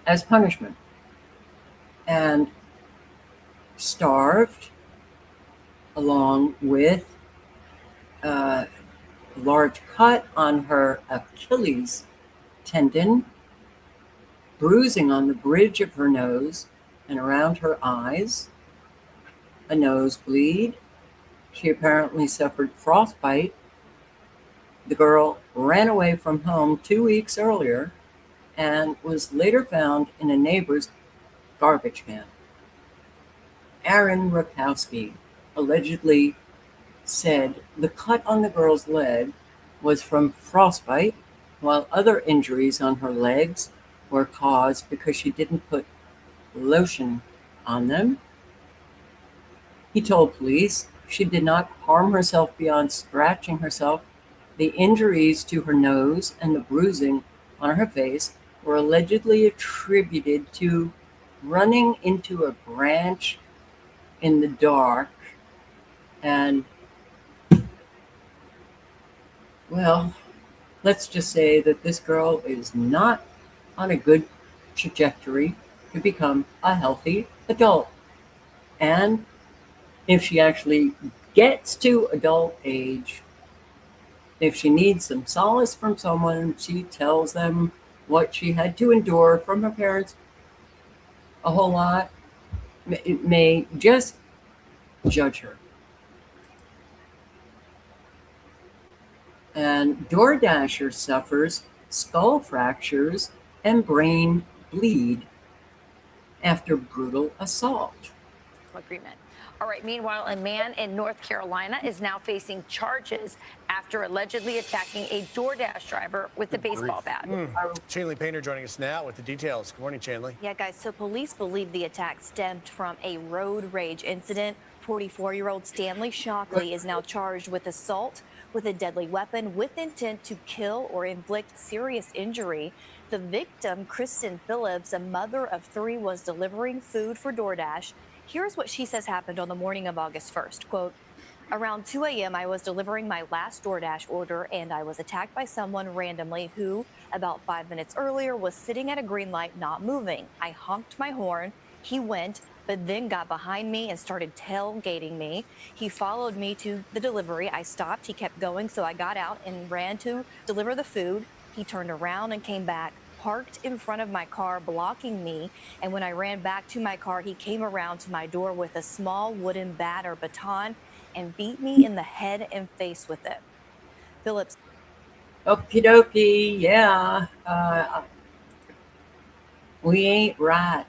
as punishment, and starved, along with a large cut on her Achilles tendon, bruising on the bridge of her nose and around her eyes, a nosebleed. She apparently suffered frostbite. The girl ran away from home 2 weeks earlier and was later found in a neighbor's garbage can. Aaron Rakowski allegedly said the cut on the girl's leg was from frostbite, while other injuries on her legs were caused because she didn't put lotion on them. He told police she did not harm herself beyond scratching herself. The injuries to her nose and the bruising on her face were allegedly attributed to running into a branch in the dark. And, well, let's just say that this girl is not on a good trajectory to become a healthy adult. And if she actually gets to adult age, if she needs some solace from someone, she tells them what she had to endure from her parents a whole lot. It may just judge her. And DoorDasher suffers skull fractures and brain bleed after brutal assault. Agreement. All right. Meanwhile, a man in North Carolina is now facing charges after allegedly attacking a DoorDash driver with a baseball bat. Chanley Painter joining us now with the details. Good morning, Chanley. Yeah, guys. So police believe the attack stemmed from a road rage incident. 44-year-old Stanley Shockley is now charged with assault with a deadly weapon with intent to kill or inflict serious injury. The victim, Kristen Phillips, a mother of 3, was delivering food for DoorDash. Here's what she says happened on the morning of August 1st. Quote, around 2 a.m., I was delivering my last DoorDash order and I was attacked by someone randomly who, about 5 minutes earlier, was sitting at a green light not moving. I honked my horn. He went, but then got behind me and started tailgating me. He followed me to the delivery. I stopped. He kept going, so I got out and ran to deliver the food. He turned around and came back, parked in front of my car, blocking me. And when I ran back to my car, he came around to my door with a small wooden bat or baton and beat me in the head and face with it. Phillips. Okie dokie, yeah. We ain't right.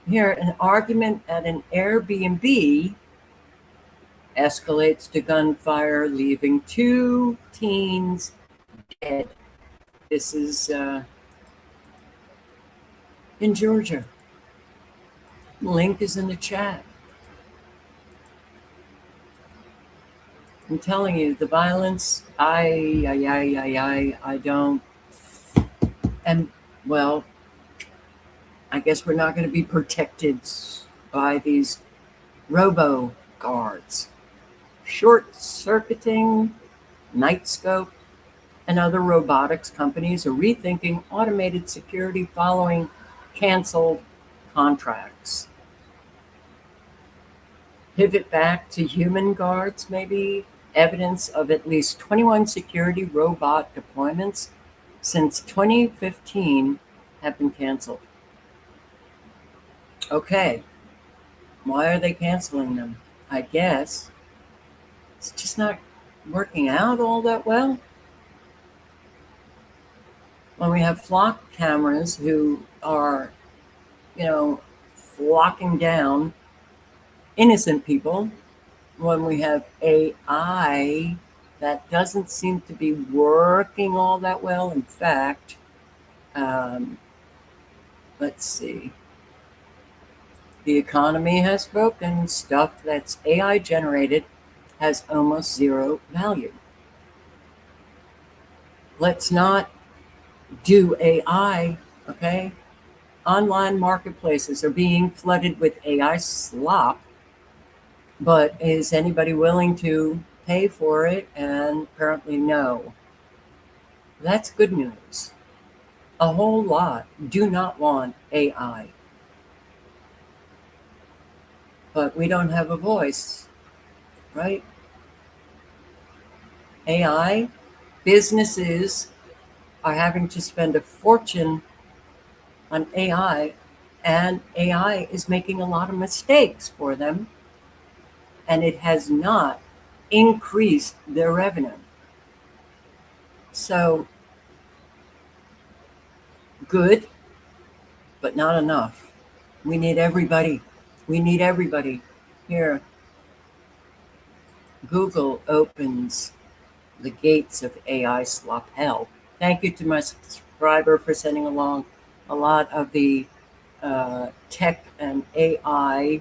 Here, an argument at an Airbnb escalates to gunfire, leaving 2 teens dead. This is in Georgia. Link is in the chat. I'm telling you, the violence, I don't. And, well, I guess we're not going to be protected by these robo guards. Short-circuiting, Nightscope, and other robotics companies are rethinking automated security following canceled contracts. Pivot back to human guards, maybe. Evidence of at least 21 security robot deployments since 2015 have been canceled. Okay, why are they canceling them? I guess it's just not working out all that well. When we have flock cameras who are, flocking down innocent people, when we have AI that doesn't seem to be working all that well. In fact, let's see. The economy has spoken. Stuff that's AI generated has almost zero value. Let's not do AI, okay? Online marketplaces are being flooded with AI slop, but is anybody willing to pay for it? And apparently no. That's good news. A whole lot do not want AI. But we don't have a voice, right? AI, businesses are having to spend a fortune on AI, and AI is making a lot of mistakes for them, and it has not increased their revenue. So, good, but not enough. We need everybody. We need everybody. Here, Google opens the gates of AI slop hell. Thank you to my subscriber for sending along a lot of the tech and AI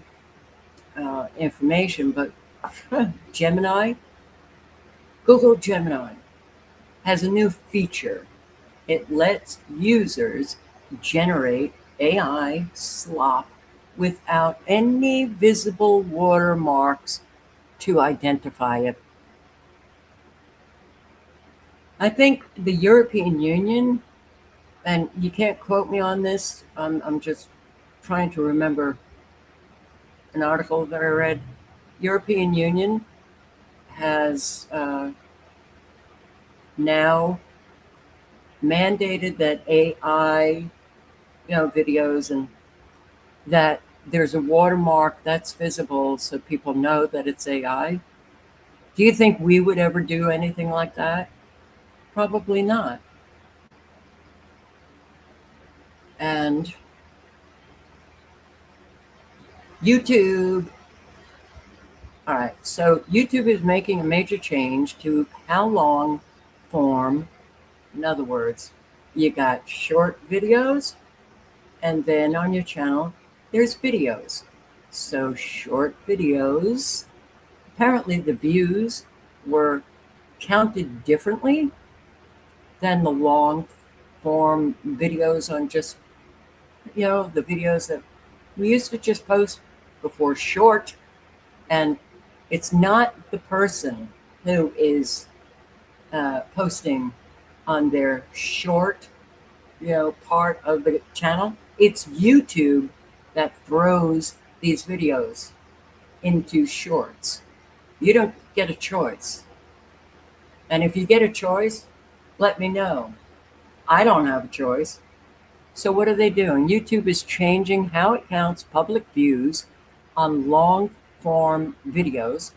information, but Gemini, Google Gemini has a new feature. It lets users generate AI slop without any visible watermarks to identify it. I think the European Union, and you can't quote me on this, I'm just trying to remember an article that I read. European Union has now mandated that AI, videos, and that there's a watermark that's visible so people know that it's AI. Do you think we would ever do anything like that? Probably not. And YouTube. All right, so YouTube is making a major change to how long form. In other words, you got short videos, and then on your channel, there's videos. So short videos, apparently the views were counted differently than the long form videos on just, the videos that we used to just post before short. And it's not the person who is posting on their short, part of the channel. It's YouTube that throws these videos into shorts. You don't get a choice. And if you get a choice, let me know. I don't have a choice. So what are they doing? YouTube is changing how it counts public views on long form videos,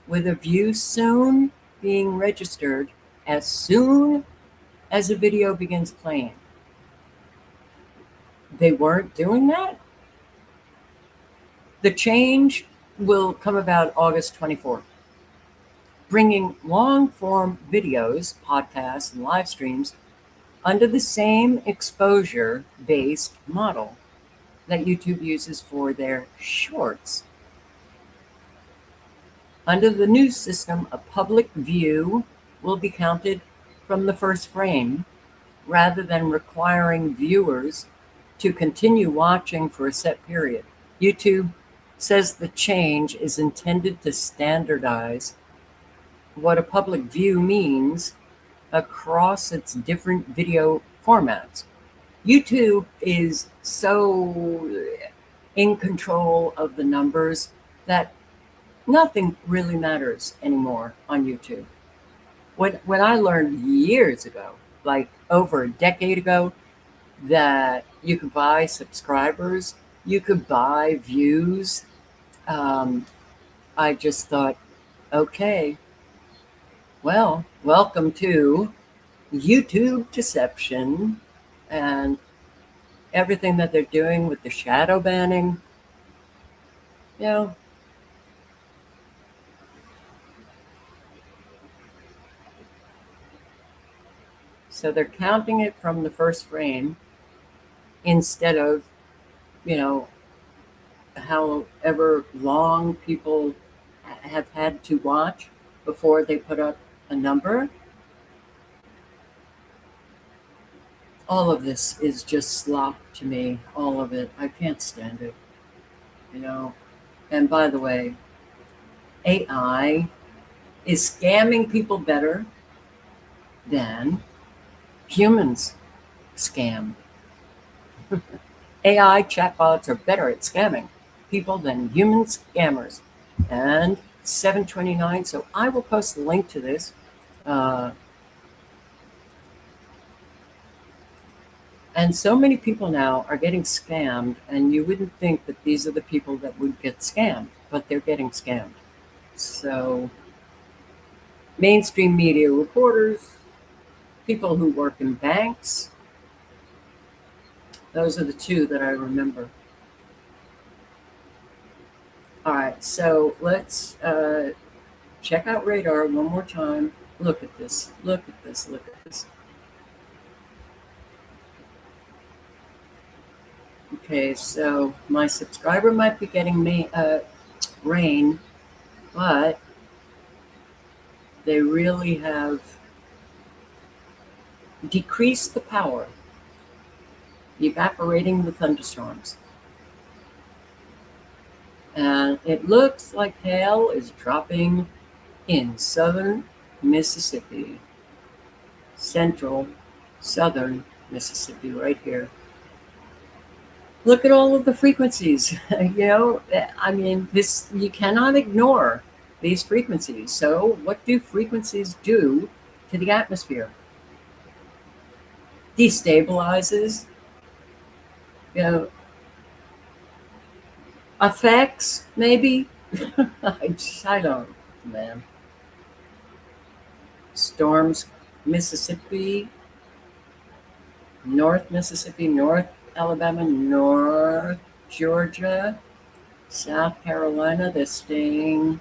with a view soon being registered as soon as a video begins playing. They weren't doing that? The change will come about August 24th, bringing long form videos, podcasts, and live streams under the same exposure based model that YouTube uses for their shorts. Under the new system, a public view will be counted from the first frame, rather than requiring viewers to continue watching for a set period. YouTube says the change is intended to standardize what a public view means across its different video formats. YouTube is so in control of the numbers that nothing really matters anymore on YouTube. When I learned years ago, like over a decade ago, that you could buy subscribers, you could buy views, I just thought, okay, well, welcome to YouTube deception and everything that they're doing with the shadow banning. So they're counting it from the first frame instead of, however long people have had to watch before they put up a number. All of this is just slop to me, all of it. I can't stand it, And by the way, AI is scamming people better than humans scam. AI chatbots are better at scamming people than human scammers. And 729, so I will post the link to this. And so many people now are getting scammed, and you wouldn't think that these are the people that would get scammed, but they're getting scammed. So mainstream media reporters, people who work in banks, those are the two that I remember. All right, so let's check out Radar one more time. Look at this, look at this, look at this. Okay, so my subscriber might be getting rain, but they really have decreased the power, evaporating the thunderstorms. And it looks like hail is dropping in southern Mississippi, central southern Mississippi, right here. Look at all of the frequencies. I mean, this, you cannot ignore these frequencies. So what do frequencies do to the atmosphere? Destabilizes, affects, maybe. I don't, man. Storms, Mississippi, North Mississippi, North Alabama, North Georgia, South Carolina. They're staying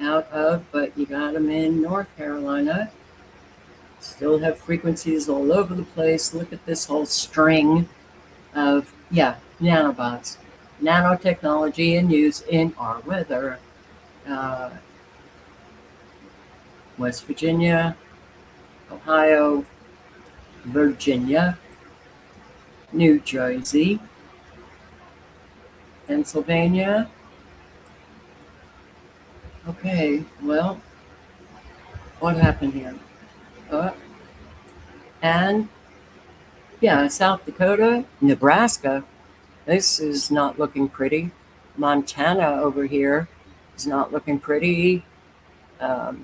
out of, but you got them in North Carolina. Still have frequencies all over the place. Look at this whole string of, nanobots. Nanotechnology in use in our weather. West Virginia, Ohio, Virginia, New Jersey, Pennsylvania. Okay, well, what happened here? And South Dakota, Nebraska. This is not looking pretty. Montana over here is not looking pretty. Wow.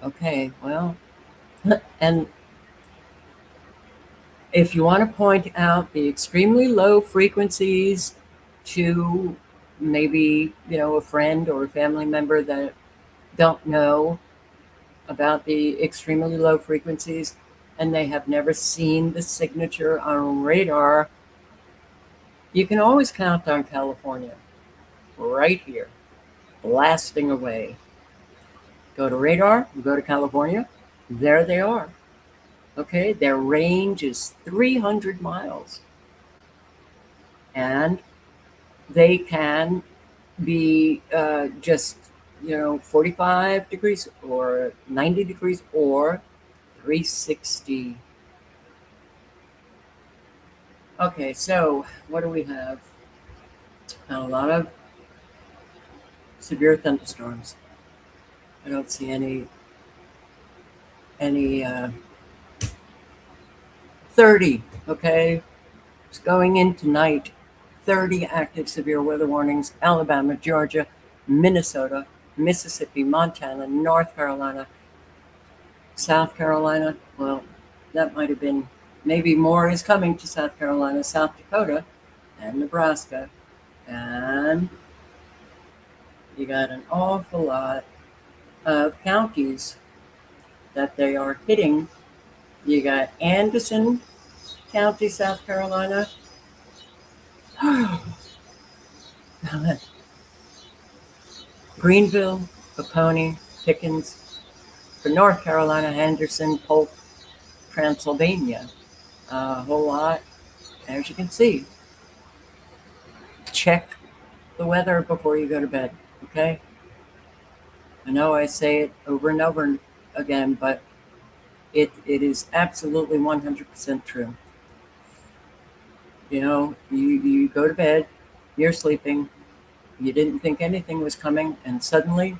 Okay, well, and if you want to point out the extremely low frequencies to maybe, a friend or a family member that don't know about the extremely low frequencies and they have never seen the signature on radar, you can always count on California right here, blasting away. Go to radar, go to California, there they are. Okay, their range is 300 miles. And they can be just, 45 degrees or 90 degrees or 360. Okay, so what do we have? A lot of severe thunderstorms. I don't see any 30, okay? It's going in tonight. 30 active severe weather warnings: Alabama, Georgia, Minnesota, Mississippi, Montana, North Carolina, South Carolina. Well, that might have been, maybe more is coming to South Carolina, South Dakota, and Nebraska. And you got an awful lot of counties that they are hitting. You got Anderson County, South Carolina. Greenville, Oconee, Pickens. For North Carolina, Henderson, Polk, Transylvania. A whole lot. As you can see, check the weather before you go to bed, okay? I know I say it over and over again, but it is absolutely 100% true. You go to bed, you're sleeping, you didn't think anything was coming, and suddenly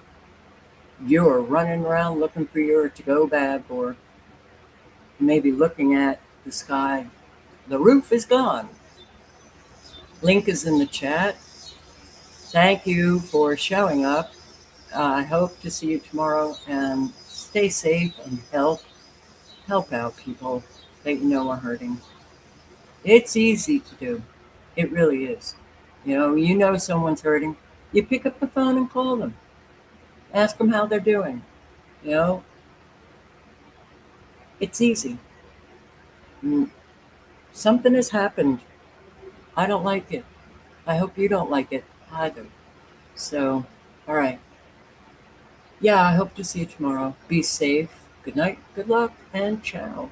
you're running around looking for your to-go bag, or maybe looking at the sky. The roof is gone. Link is in the chat. Thank you for showing up. I hope to see you tomorrow, and stay safe and help out people that you know are hurting. It's easy to do. It really is. You know someone's hurting. You pick up the phone and call them. Ask them how they're doing. It's easy. Something has happened. I don't like it. I hope you don't like it either. So, all right. I hope to see you tomorrow. Be safe. Good night, good luck, and ciao.